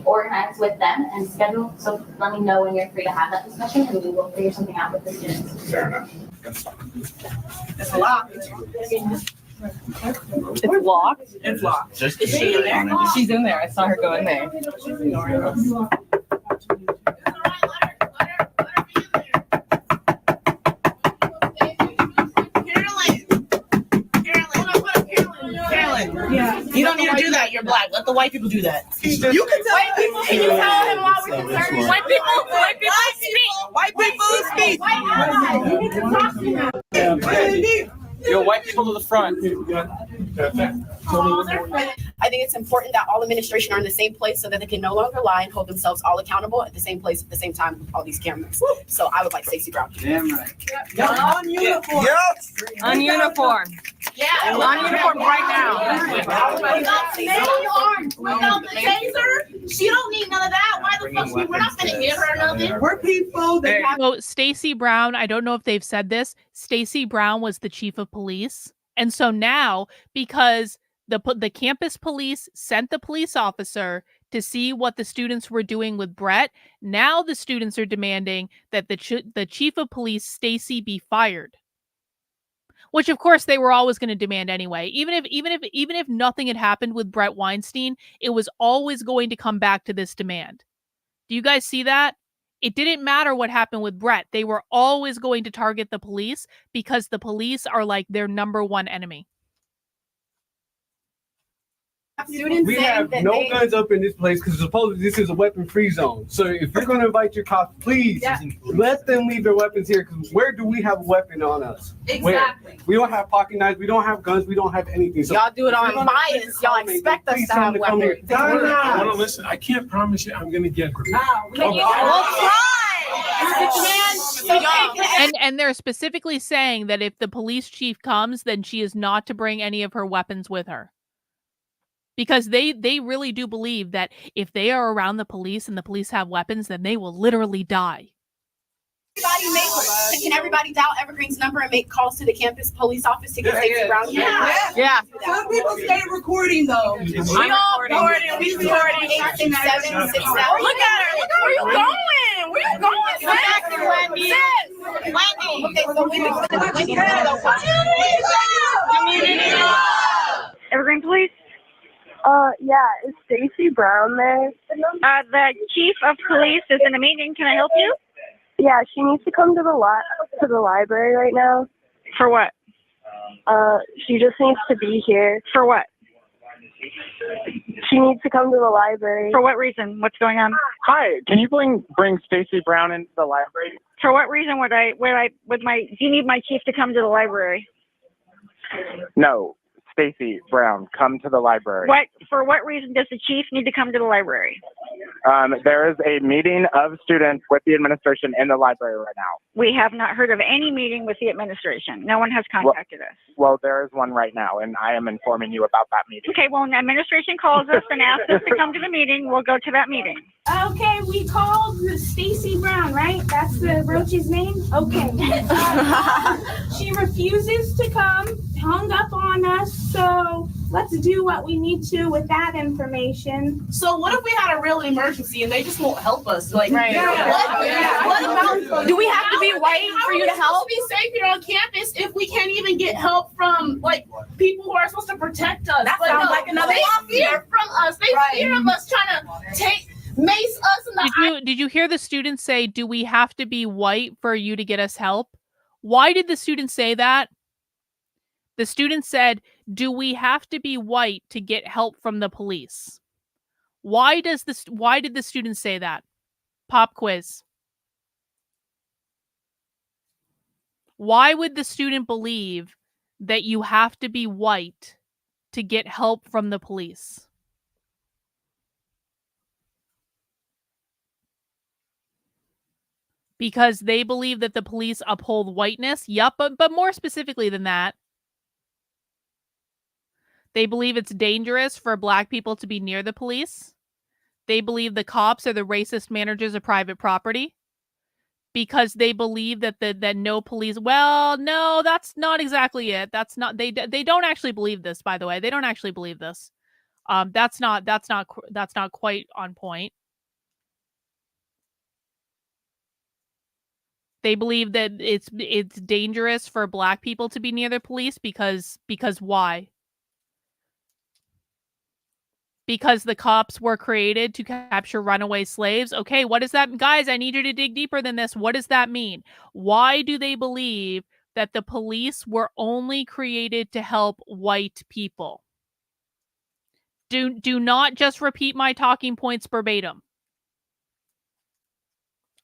Speaker 5: organize with them and schedule. So let me know when you're free to have that discussion, and we will figure something out with the students.
Speaker 3: Fair enough.
Speaker 2: It's locked. It's locked. It's locked. Is she in there? She's in there. I saw her go in there. She's ignoring us.
Speaker 22: Yeah. You don't need to do that. You're black. Let the white people do that. You can tell white people. Can you tell him why we're concerned? White people speak. You can talk to him.
Speaker 7: Yo, white people to the front.
Speaker 11: I think it's important that all administration are in the same place so that they can no longer lie and hold themselves all accountable at the same place at the same time with all these cameras. So I would like Stacey Brown.
Speaker 7: Damn right.
Speaker 22: On uniform.
Speaker 2: On uniform.
Speaker 11: Yeah.
Speaker 2: On uniform right now.
Speaker 22: Without the taser, she don't need none of that. Why the fuck? We're not gonna hit her or nothing. We're people that have.
Speaker 4: So Stacey Brown, I don't know if they've said this, Stacey Brown was the chief of police. And so now, because the campus police sent the police officer to see what the students were doing with Brett, now the students are demanding that the chief of police, Stacey, be fired. Which of course they were always going to demand anyway. Even if nothing had happened with Brett Weinstein, it was always going to come back to this demand. Do you guys see that? It didn't matter what happened with Brett. They were always going to target the police because the police are like their number one enemy.
Speaker 12: We have no guns up in this place because supposedly this is a weapon-free zone. So if you're going to invite your cops, please let them leave their weapons here. Because where do we have a weapon on us?
Speaker 22: Exactly.
Speaker 12: Where? We don't have pocket knives. We don't have guns. We don't have anything. So
Speaker 11: Y'all do it on bias. Y'all expect us to have weapons.
Speaker 25: I want to listen. I can't promise you I'm going to get it.
Speaker 4: And they're specifically saying that if the police chief comes, then she is not to bring any of her weapons with her. because they really do believe that if they are around the police and the police have weapons, then they will literally die.
Speaker 11: Can everybody dial Evergreen's number and make calls to the campus police office to get Stacey Brown here?
Speaker 2: Yeah. Some people stay recording though. We all recording. We recording.
Speaker 11: 867-67.
Speaker 2: Look at her. Look where you going. Where you going, sis?
Speaker 11: Wendy. Okay, so Wendy.
Speaker 7: Evergreen Police? Yeah, is Stacey Brown there? The chief of police is in a meeting. Can I help you? Yeah, she needs to come to the library right now. For what? She just needs to be here. For what? She needs to come to the library. For what reason? What's going on?
Speaker 8: Hi, can you bring Stacey Brown into the library?
Speaker 7: For what reason do you need my chief to come to the library?
Speaker 8: No, Stacey Brown, come to the library.
Speaker 7: For what reason does the chief need to come to the library?
Speaker 8: There is a meeting of students with the administration in the library right now.
Speaker 7: We have not heard of any meeting with the administration. No one has contacted us.
Speaker 8: Well, there is one right now, and I am informing you about that meeting.
Speaker 7: Okay, well, when the administration calls us and asks us to come to the meeting, we'll go to that meeting.
Speaker 21: Okay, we called Stacey Brown, right? That's the roach's name? Okay. She refuses to come, hung up on us, so let's do what we need to with that information.
Speaker 2: So what if we had a real emergency and they just won't help us? Like,
Speaker 21: Right.
Speaker 2: what about?
Speaker 21: Do we have to be white for you to help?
Speaker 2: Be safe here on campus if we can't even get help from like people who are supposed to protect us.
Speaker 21: That sounds like another
Speaker 2: They
Speaker 21: option.
Speaker 2: fear from us. They fear of us trying to mace us in the
Speaker 4: Did you hear the students say, "Do we have to be white for you to get us help?" Why did the students say that? The student said, "Do we have to be white to get help from the police?" Why did the student say that? Pop quiz. Why would the student believe that you have to be white to get help from the police? Because they believe that the police uphold whiteness? Yup, but more specifically than that, they believe it's dangerous for Black people to be near the police. They believe the cops are the racist managers of private property. Because they believe that that no police. Well, no, that's not exactly it. That's not. They don't actually believe this. By the way, they don't actually believe this. That's not quite on point. They believe that it's dangerous for Black people to be near the police because why? Because the cops were created to capture runaway slaves. Okay, what does that, guys? I need you to dig deeper than this. What does that mean? Why do they believe that the police were only created to help white people? Do not just repeat my talking points verbatim.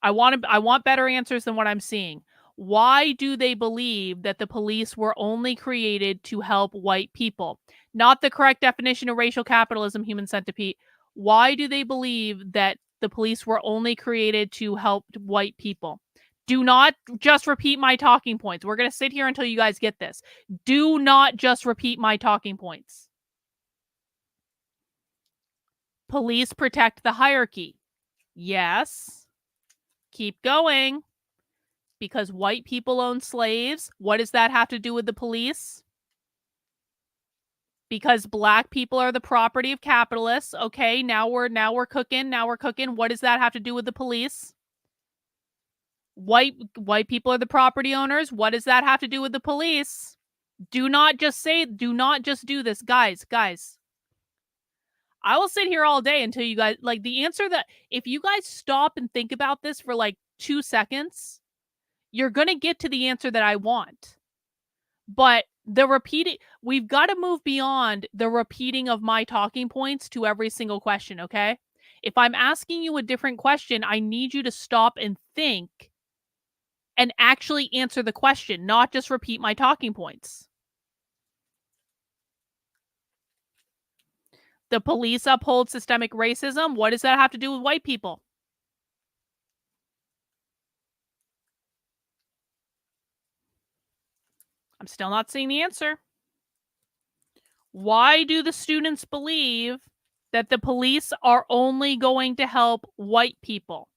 Speaker 4: I want better answers than what I'm seeing. Why do they believe that the police were only created to help white people? Not the correct definition of racial capitalism, human centipede. Why do they believe that the police were only created to help white people? Do not just repeat my talking points. We're going to sit here until you guys get this. Do not just repeat my talking points. Police protect the hierarchy. Yes. Keep going. Because white people own slaves. What does that have to do with the police? Because Black people are the property of capitalists. Okay, now we're cooking. Now we're cooking. What does that have to do with the police? White people are the property owners. What does that have to do with the police? Do not just do this, guys. I will sit here all day until you guys like the answer that if you guys stop and think about this for like 2 seconds, you're going to get to the answer that I want. But we've got to move beyond the repeating of my talking points to every single question, okay? If I'm asking you a different question, I need you to stop and think and actually answer the question, not just repeat my talking points. The police uphold systemic racism. What does that have to do with white people? I'm still not seeing the answer. Why do the students believe that the police are only going to help white people?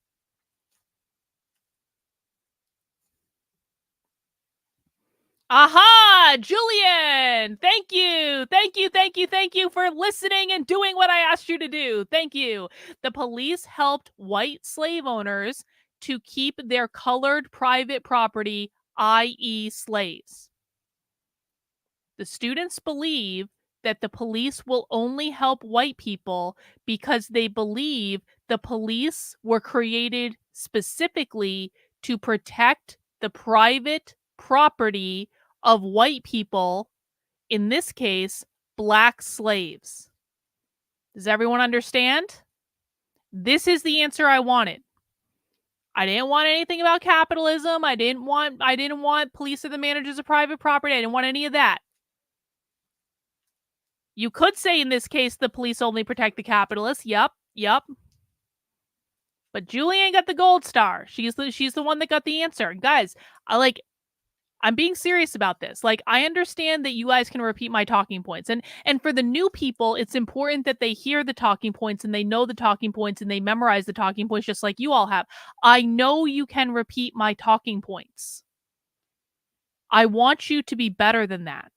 Speaker 4: Aha, Julian! Thank you. Thank you, thank you, thank you for listening and doing what I asked you to do. Thank you. The police helped white slave owners to keep their colored private property, i.e. slaves. The students believe that the police will only help white people because they believe the police were created specifically to protect the private property of white people, in this case, black slaves. Does everyone understand? This is the answer I wanted. I didn't want anything about capitalism. I didn't want police are the managers of private property. I didn't want any of that. You could say in this case the police only protect the capitalists. Yep. But Julianne got the gold star. She's the one that got the answer. Guys, I'm being serious about this. Like, I understand that you guys can repeat my talking points. And for the new people, it's important that they hear the talking points and they know the talking points and they memorize the talking points just like you all have. I know you can repeat my talking points. I want you to be better than that.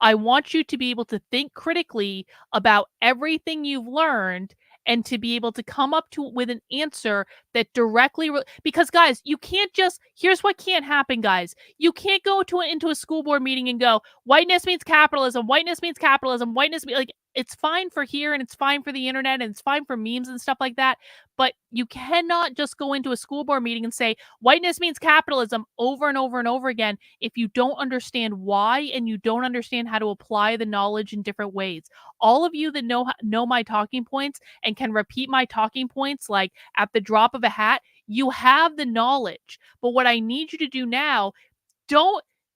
Speaker 4: I want you to be able to think critically about everything you've learned and to be able to come up with an answer that directly because guys, you can't just, here's what can't happen, guys. You can't go into a school board meeting and go, whiteness means capitalism, whiteness means capitalism, whiteness means, like, it's fine for here and it's fine for the internet and it's fine for memes and stuff like that. But you cannot just go into a school board meeting and say whiteness means capitalism over and over and over again if you don't understand why and you don't understand how to apply the knowledge in different ways. All of you that know my talking points and can repeat my talking points like at the drop of a hat, you have the knowledge. But what I need you to do now,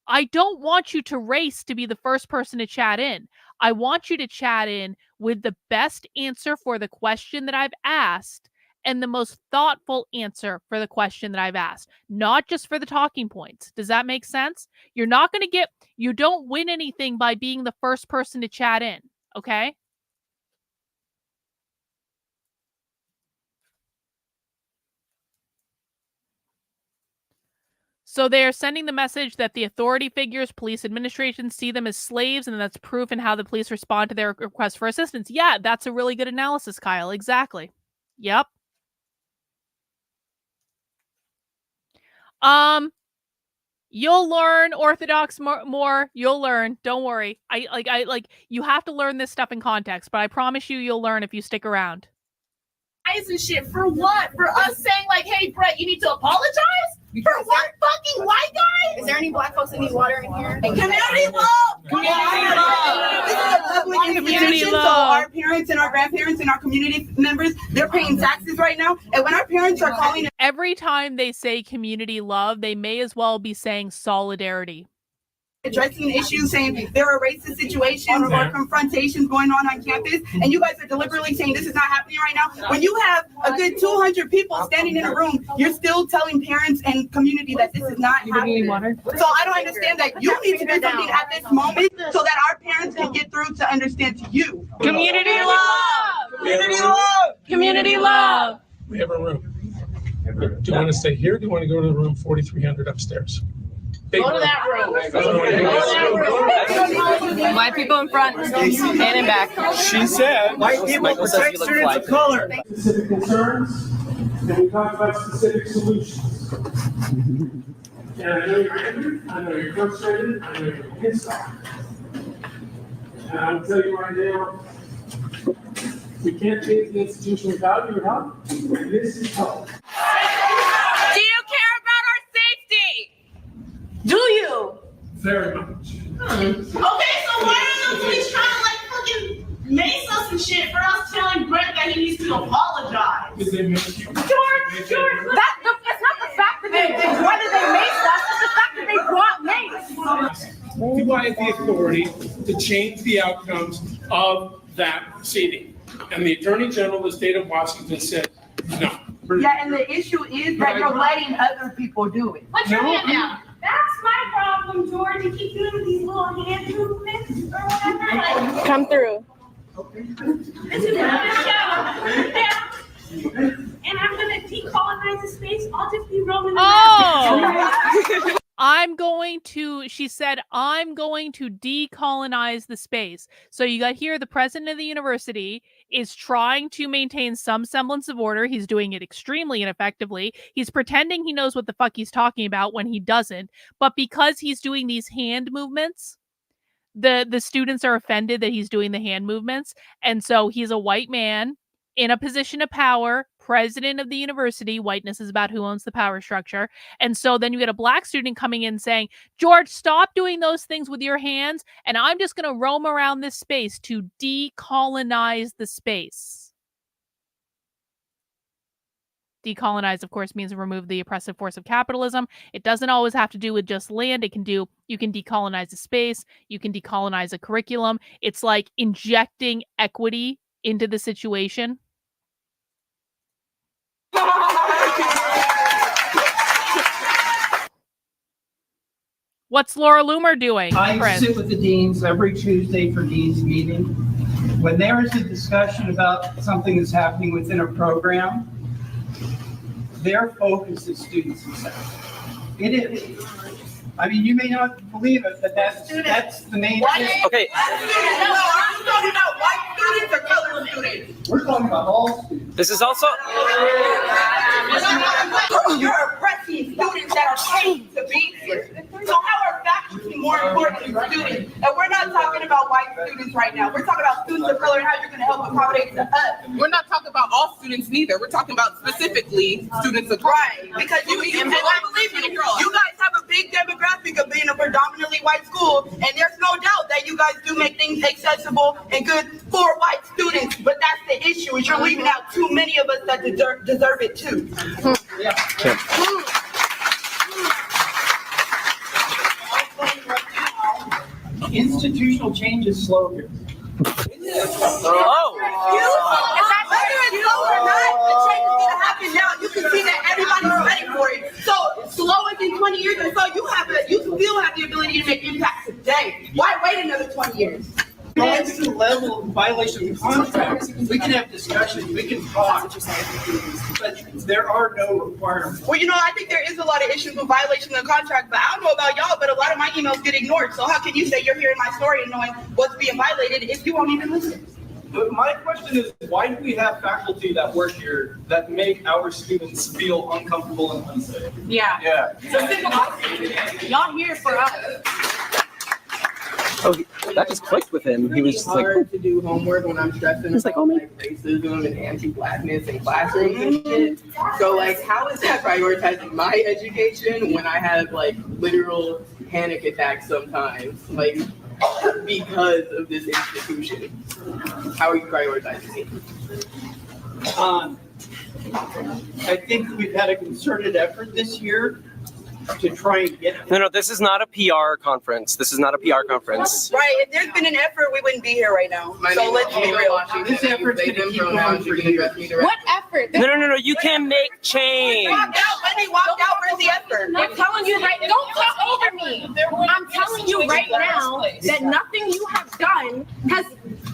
Speaker 4: I don't want you to race to be the first person to chat in. I want you to chat in with the best answer for the question that I've asked and the most thoughtful answer for the question that I've asked, not just for the talking points. Does that make sense? You don't win anything by being the first person to chat in, okay? So they are sending the message that the authority figures, police administration, see them as slaves, and that's proof in how the police respond to their request for assistance. Yeah, that's a really good analysis, Kyle. Exactly. Yep. You'll learn Orthodox more. You'll learn. Don't worry. You have to learn this stuff in context, but I promise you'll learn if you stick around.
Speaker 21: And shit for what? For us saying like, hey, Brett, you need to apologize? For what fucking white guy?
Speaker 11: Is there any black folks that need water in here?
Speaker 21: Community love!
Speaker 11: Community love! This is a public institution, so our parents and our grandparents and our community members, they're paying taxes right now. And when our parents are calling...
Speaker 4: Every time they say community love, they may as well be saying solidarity.
Speaker 11: Addressing issues, saying there are racist situations or confrontations going on campus, and you guys are deliberately saying this is not happening right now. When you have a good 200 people standing in a room, you're still telling parents and community that this is not happening. So I don't understand that you need to do something at this moment so that our parents can get through to understand to you.
Speaker 21: Community love!
Speaker 11: Community love!
Speaker 21: Community love!
Speaker 25: We have a room. Do you want to stay here? Or do you want to go to the room 4300 upstairs?
Speaker 21: Go to that room.
Speaker 9: White people in front and in back.
Speaker 25: She said,
Speaker 22: white people protect students of color.
Speaker 25: Specific concerns, and we talk about specific solutions. And I know you're angry, I know you're frustrated, I know you're pissed off. And I will tell you right now, we can't change the institution without your help, and this is help.
Speaker 21: Do you care about our safety? Do you?
Speaker 25: Very much.
Speaker 21: Okay, so why are the police trying to like fucking mace us and shit for us telling Brett that he needs to apologize?
Speaker 25: Did they make you?
Speaker 21: George, it's not the fact that whether they maced us, it's the fact that they brought mace.
Speaker 25: You have the authority to change the outcomes of that proceeding. And the Attorney General of the state of Washington said no.
Speaker 11: Yeah, and the issue is that you're letting other people do it.
Speaker 21: Put your hand down. That's my problem, George. You keep doing these little hand movements or whatever.
Speaker 2: Come through.
Speaker 21: This is not a show. Yeah. And I'm gonna decolonize the space. I'll just be rolling around.
Speaker 4: She said, I'm going to decolonize the space. So you got here, the president of the university is trying to maintain some semblance of order. He's doing it extremely ineffectively. He's pretending he knows what the fuck he's talking about when he doesn't. But because he's doing these hand movements, the students are offended that he's doing the hand movements. And so he's a white man in a position of power, president of the university. Whiteness is about who owns the power structure. And so then you get a black student coming in saying, George, stop doing those things with your hands, and I'm just going to roam around this space to decolonize the space. Decolonize, of course, means remove the oppressive force of capitalism. It doesn't always have to do with just land. You can decolonize a space. You can decolonize a curriculum. It's like injecting equity into the situation. What's Laura Loomer doing?
Speaker 6: I sit with the deans every Tuesday for deans meeting. When there is a discussion about something that's happening within a program, their focus is student success. It is. I mean, you may not believe it, but that's the main thing.
Speaker 22: Okay.
Speaker 11: No, I'm talking about white students or colored students.
Speaker 6: We're talking about all students.
Speaker 22: This is also.
Speaker 11: You're oppressing students that are paid to be here. So how are faculty more important than students? And we're not talking about white students right now. We're talking about students of color and how you're going to help accommodate to us.
Speaker 10: We're not talking about all students neither. We're talking about specifically students of color.
Speaker 11: Right, because and I believe me, you guys have a big demographic of being a predominantly white school, and there's no doubt that you guys do make things accessible and good for white students. But that's the issue, is you're leaving out too many of us that deserve it too.
Speaker 6: Yeah. Institutional change is slow here.
Speaker 22: Oh.
Speaker 11: Whether it's slow or not, the change is going to happen now. You can see that everybody's ready for it. So slow as in 20 years or so, you still have the ability to make impact today. Why wait another 20 years?
Speaker 6: It's the level of violation of the contract. We can have discussions, we can talk, but there are no requirements.
Speaker 11: Well, I think there is a lot of issues with violation of the contract, but I don't know about y'all, but a lot of my emails get ignored. So how can you say you're hearing my story and knowing what's being violated if you won't even listen?
Speaker 13: But my question is, why do we have faculty that work here that make our students feel uncomfortable and unsafe?
Speaker 21: Yeah. So y'all here for us.
Speaker 22: Oh, that just clicked with him. He was just like,
Speaker 10: hard to do homework when I'm stressing about racism and anti-blackness in classrooms and shit. So how is that prioritizing my education when I have literal panic attacks sometimes, because of this institution? How are you prioritizing it?
Speaker 6: I think we've had a concerted effort this year to try and get.
Speaker 22: No, this is not a PR conference. This is not a PR conference.
Speaker 11: Right, if there's been an effort, we wouldn't be here right now. So let's be real.
Speaker 6: This effort's going to keep going for years.
Speaker 21: What effort?
Speaker 22: No. You can make change.
Speaker 11: When they walked out, where's the effort?
Speaker 21: I'm telling you don't talk over me. I'm telling you right now that nothing you have done has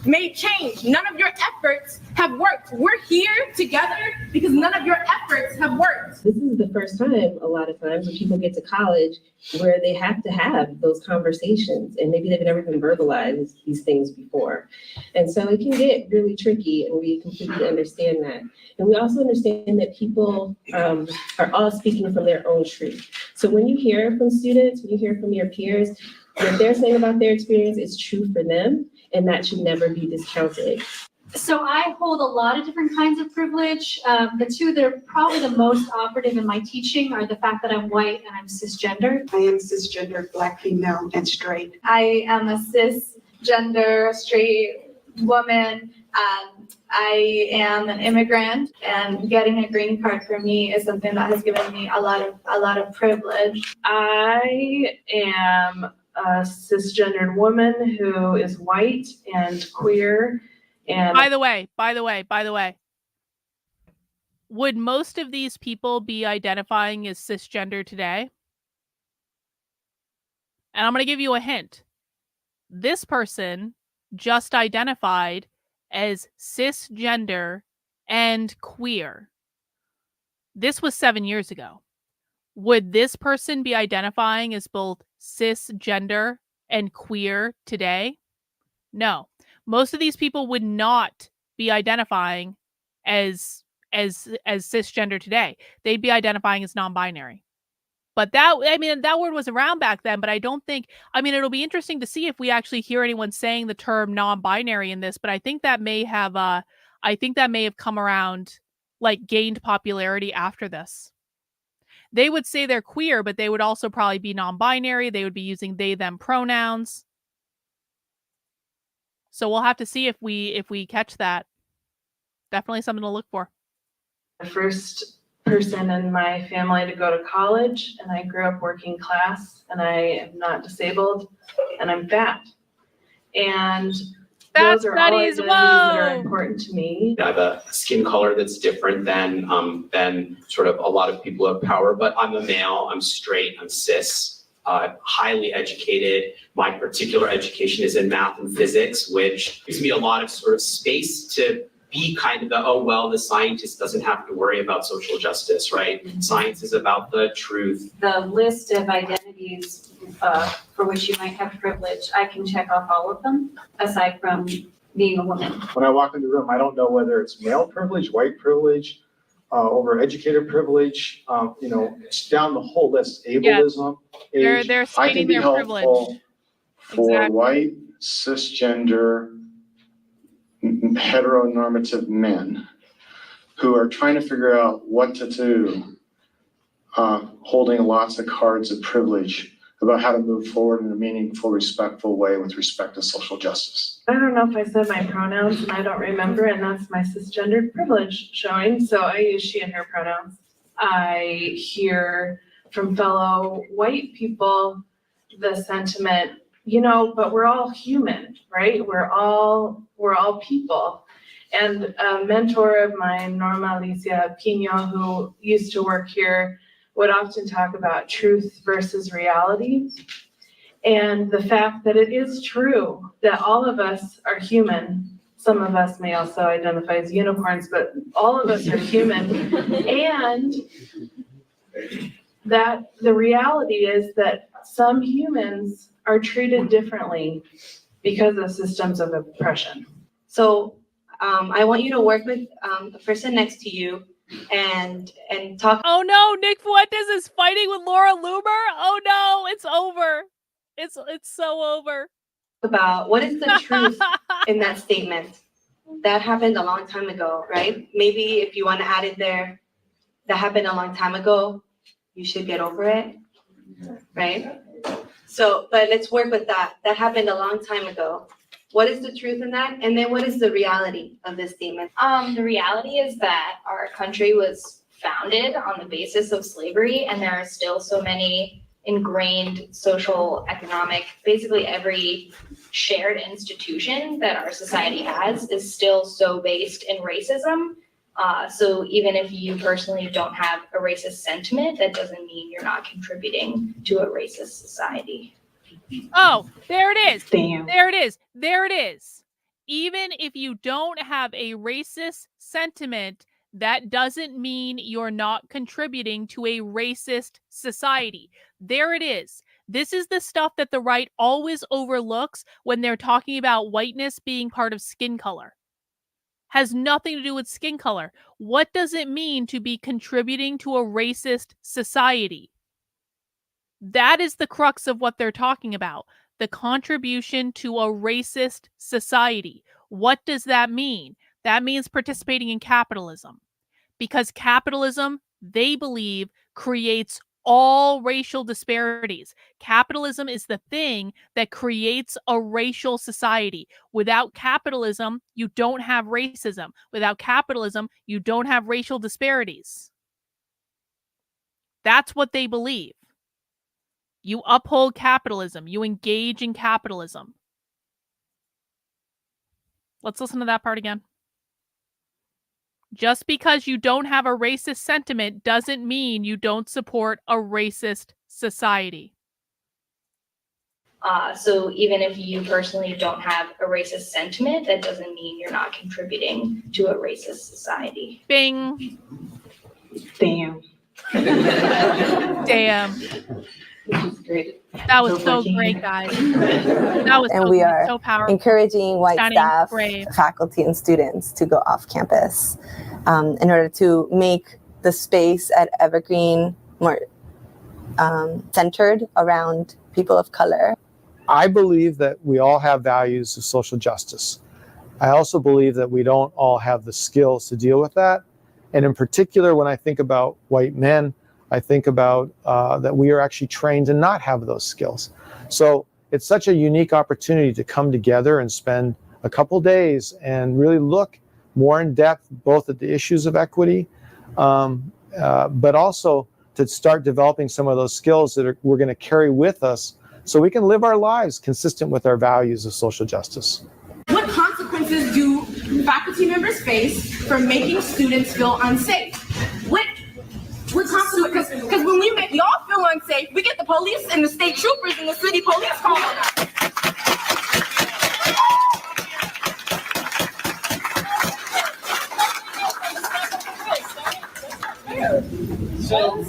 Speaker 21: made change. None of your efforts have worked. We're here together because none of your efforts have worked.
Speaker 14: This is the first time, a lot of times, when people get to college where they have to have those conversations, and maybe they've never even verbalized these things before. And so it can get really tricky, and we completely understand that. And we also understand that people are all speaking from their own truth. So when you hear from students, when you hear from your peers, what they're saying about their experience is true for them, and that should never be discounted.
Speaker 15: So I hold a lot of different kinds of privilege. The two that are probably the most operative in my teaching are the fact that I'm white and I'm cisgender.
Speaker 26: I am cisgender, Black female, and straight.
Speaker 15: I am a cisgender, straight woman. I am an immigrant, and getting a green card for me is something that has given me a lot of privilege.
Speaker 14: I am a cisgendered woman who is white and queer. And
Speaker 4: By the way, would most of these people be identifying as cisgender today? And I'm going to give you a hint. This person just identified as cisgender and queer. This was 7 years ago. Would this person be identifying as both cisgender and queer today? No. Most of these people would not be identifying as cisgender today. They'd be identifying as non-binary. But that word was around back then, but I don't think, it'll be interesting to see if we actually hear anyone saying the term non-binary in this, but I think that may have come around, like gained popularity after this. They would say they're queer, but they would also probably be non-binary. They would be using they, them pronouns. So we'll have to see if we catch that. Definitely something to look for.
Speaker 1: The first person in my family to go to college, and I grew up working class, and I am not disabled, and I'm fat. And those are all identities that are important to me.
Speaker 3: I have a skin color that's different than sort of a lot of people of power, but I'm a male, I'm straight, I'm cis, highly educated. My particular education is in math and physics, which gives me a lot of sort of space to be kind of the scientist doesn't have to worry about social justice, right? Mm-hmm. Science is about the truth.
Speaker 16: The list of identities for which you might have privilege, I can check off all of them, aside from being a woman.
Speaker 18: When I walk into the room, I don't know whether it's male privilege, white privilege, overeducated privilege, it's down the whole list, ableism, age.
Speaker 4: They're
Speaker 18: I can be helpful for white, cisgender, heteronormative men who are trying to figure out what to do, holding lots of cards of privilege about how to move forward in a meaningful, respectful way with respect to social justice.
Speaker 1: I don't know if I said my pronouns and I don't remember, and that's my cisgendered privilege showing, so I use she and her pronouns. I hear from fellow white people the sentiment, but we're all human, right? We're all people. And a mentor of mine, Norma Alicia Pino, who used to work here, would often talk about truth versus reality. And the fact that it is true that all of us are human. Some of us may also identify as unicorns, but all of us are human. And that the reality is that some humans are treated differently because of systems of oppression.
Speaker 16: So I want you to work with the person next to you and talk.
Speaker 4: Oh no, Nick Fuentes is fighting with Laura Loomer. Oh no, it's over. It's so over.
Speaker 16: About what is the truth in that statement. That happened a long time ago, right? Maybe if you want to add it there, that happened a long time ago, you should get over it, right? So, but let's work with that. That happened a long time ago. What is the truth in that? And then what is the reality of this statement?
Speaker 5: The reality is that our country was founded on the basis of slavery, and there are still so many ingrained social, economic, basically every shared institution that our society has is still so based in racism. So even if you personally don't have a racist sentiment, that doesn't mean you're not contributing to a racist society.
Speaker 4: Oh, there it is.
Speaker 16: Damn.
Speaker 4: There it is. There it is. Even if you don't have a racist sentiment, that doesn't mean you're not contributing to a racist society. There it is. This is the stuff that the right always overlooks when they're talking about whiteness being part of skin color. Has nothing to do with skin color. What does it mean to be contributing to a racist society? That is the crux of what they're talking about. The contribution to a racist society. What does that mean? That means participating in capitalism. Because capitalism, they believe, creates all racial disparities. Capitalism is the thing that creates a racial society. Without capitalism, you don't have racism. Without capitalism, you don't have racial disparities. That's what they believe. You uphold capitalism. You engage in capitalism. Let's listen to that part again. Just because you don't have a racist sentiment doesn't mean you don't support a racist society.
Speaker 12: So even if you personally don't have a racist sentiment, that doesn't mean you're not contributing to a racist society.
Speaker 4: Bing.
Speaker 26: Damn.
Speaker 4: Damn.
Speaker 26: Great.
Speaker 4: That was so great, guys. That was
Speaker 17: And
Speaker 4: so
Speaker 17: we
Speaker 4: great,
Speaker 17: are
Speaker 4: so powerful.
Speaker 17: encouraging white
Speaker 4: Stunning,
Speaker 17: staff,
Speaker 4: brave.
Speaker 17: faculty, and students to go off campus in order to make the space at Evergreen more centered around people of color.
Speaker 19: I believe that we all have values of social justice. I also believe that we don't all have the skills to deal with that. And in particular, when I think about white men, I think about that we are actually trained to not have those skills. So it's such a unique opportunity to come together and spend a couple days and really look more in depth, both at the issues of equity, but also to start developing some of those skills that we're going to carry with us so we can live our lives consistent with our values of social justice.
Speaker 11: What consequences do faculty members face for making students feel unsafe? What consequences? Because when we make y'all feel unsafe, we get the police and the state troopers and the city police calling us.
Speaker 6: So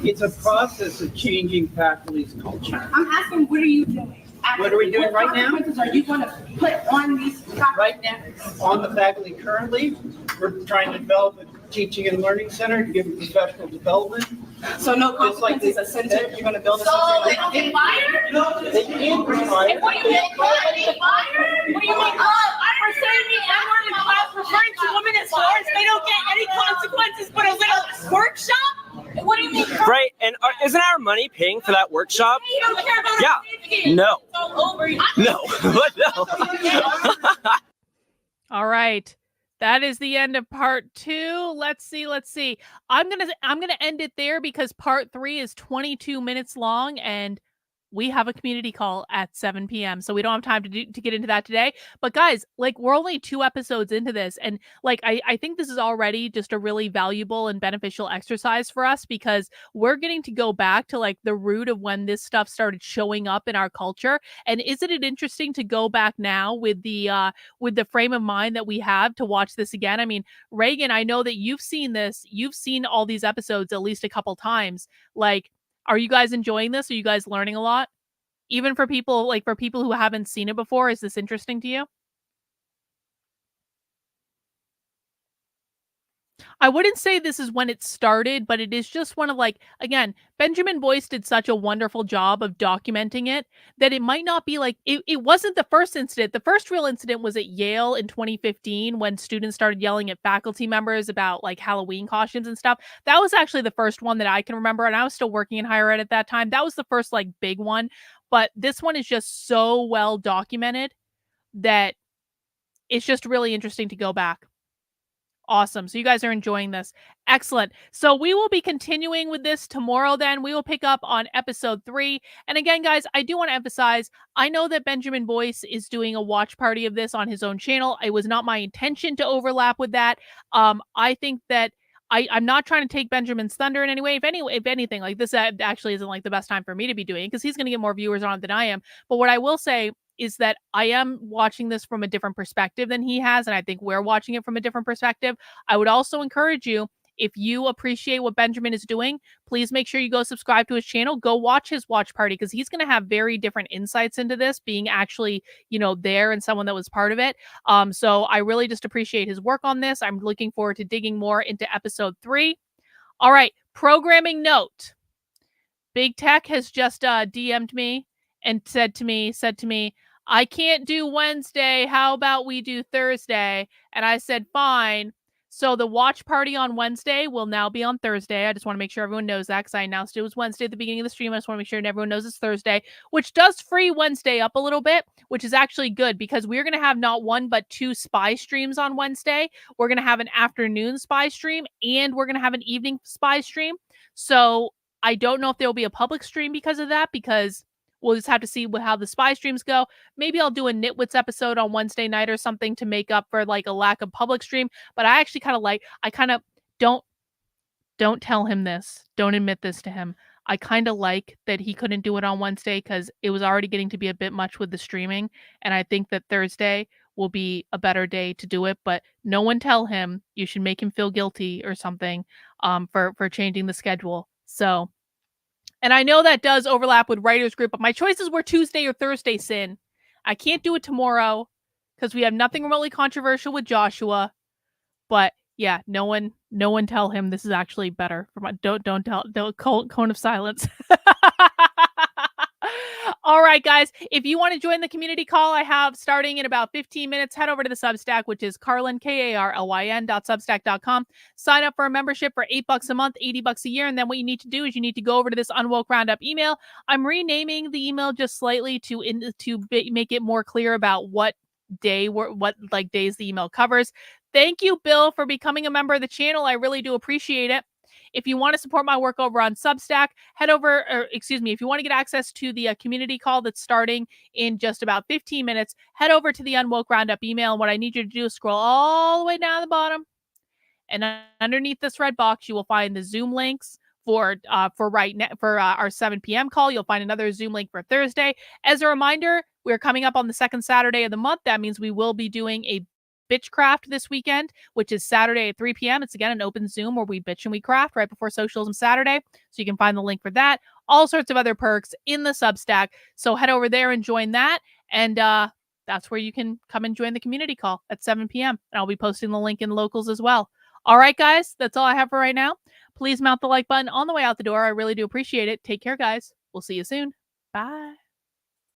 Speaker 6: it's a process of changing faculty's culture.
Speaker 11: I'm asking, what are you doing?
Speaker 6: What are we doing right now?
Speaker 11: What consequences are you going to put on these faculty?
Speaker 6: Right now, on the faculty currently, we're trying to develop a teaching and learning center to give them professional development.
Speaker 11: So no consequences, a center, you're going to build a center.
Speaker 6: So they don't get fired? No, they can't be fired.
Speaker 11: What do you mean, fired? What do you mean? For saying the N-word in class, referring to women as whores, they don't get any consequences but a little workshop? What do you mean?
Speaker 20: Right, and isn't our money paying for that workshop?
Speaker 11: You don't care about
Speaker 20: Yeah. No.
Speaker 11: It's all over.
Speaker 20: No. No.
Speaker 4: All right. That is the end of part 2. Let's see. I'm gonna end it there because part 3 is 22 minutes long and we have a community call at 7 p.m. So we don't have time to get into that today. But guys, like we're only 2 episodes into this. And like I think this is already just a really valuable and beneficial exercise for us because we're getting to go back to like the root of when this stuff started showing up in our culture. And isn't it interesting to go back now with the frame of mind that we have to watch this again? I mean, Reagan, I know that you've seen this. You've seen all these episodes at least a couple times. Like, are you guys enjoying this? Are you guys learning a lot? Even for people who haven't seen it before, is this interesting to you? I wouldn't say this is when it started, but it is just one of like, again, Benjamin Boyce did such a wonderful job of documenting it that it might not be like, it wasn't the first incident. The first real incident was at Yale in 2015 when students started yelling at faculty members about like Halloween costumes and stuff. That was actually the first one that I can remember. And I was still working in higher ed at that time. That was the first like big one. But this one is just so well documented that it's just really interesting to go back. Awesome. So you guys are enjoying this. Excellent. So we will be continuing with this tomorrow then. We will pick up on episode 3. And again, guys, I do want to emphasize, I know that Benjamin Boyce is doing a watch party of this on his own channel. It was not my intention to overlap with that. I think that I'm not trying to take Benjamin's thunder in any way. If anything, like this actually isn't like the best time for me to be doing it because he's going to get more viewers on it than I am. But what I will say is that I am watching this from a different perspective than he has, and I think we're watching it from a different perspective. I would also encourage you, if you appreciate what Benjamin is doing, please make sure you go subscribe to his channel. Go watch his watch party because he's going to have very different insights into this, being actually, there and someone that was part of it. So I really just appreciate his work on this. I'm looking forward to digging more into episode 3. All right, programming note. Big Tech has just DM'd me and said to me, I can't do Wednesday. How about we do Thursday? And I said, fine. So the watch party on Wednesday will now be on Thursday. I just want to make sure everyone knows that because I announced it was Wednesday at the beginning of the stream. I just want to make sure everyone knows it's Thursday, which does free Wednesday up a little bit, which is actually good because we're going to have not 1, but 2 spy streams on Wednesday. We're going to have an afternoon spy stream and we're going to have an evening spy stream. So I don't know if there will be a public stream because of that, because we'll just have to see how the spy streams go. Maybe I'll do a Nitwits episode on Wednesday night or something to make up for like a lack of public stream. But I actually don't tell him this. Don't admit this to him. I kind of like that he couldn't do it on Wednesday because it was already getting to be a bit much with the streaming. And I think that Thursday will be a better day to do it. But no one tell him. You should make him feel guilty or something for changing the schedule. So, and I know that does overlap with writers group, but my choices were Tuesday or Thursday, Sin. I can't do it tomorrow because we have nothing remotely controversial with Joshua. But yeah, no one tell him this is actually better for my don't cone of silence. All right, guys, if you want to join the community call I have starting in about 15 minutes, head over to the Substack, which is Carlyn, KARLYN.substack.com. Sign up for a membership for $8 a month, $80 a year. And then what you need to do is you need to go over to this Unwoke Roundup email. I'm renaming the email just slightly to make it more clear about what days the email covers. Thank you, Bill, for becoming a member of the channel. I really do appreciate it. If you want to support my work over on Substack, if you want to get access to the community call that's starting in just about 15 minutes, head over to the Unwoke Roundup email. And what I need you to do is scroll all the way down the bottom. And underneath this red box, you will find the Zoom links for our 7 p.m. call. You'll find another Zoom link for Thursday. As a reminder, we're coming up on the second Saturday of the month. That means we will be doing a Bitchcraft this weekend, which is Saturday at 3 p.m. It's again an open Zoom where we bitch and we craft right before Socialism Saturday. So you can find the link for that. All sorts of other perks in the Substack. So head over there and join that. And that's where you can come and join the community call at 7 p.m. And I'll be posting the link in locals as well. All right, guys, that's all I have for right now. Please mount the like button on the way out the door. I really do appreciate it. Take care, guys. We'll see you soon. Bye.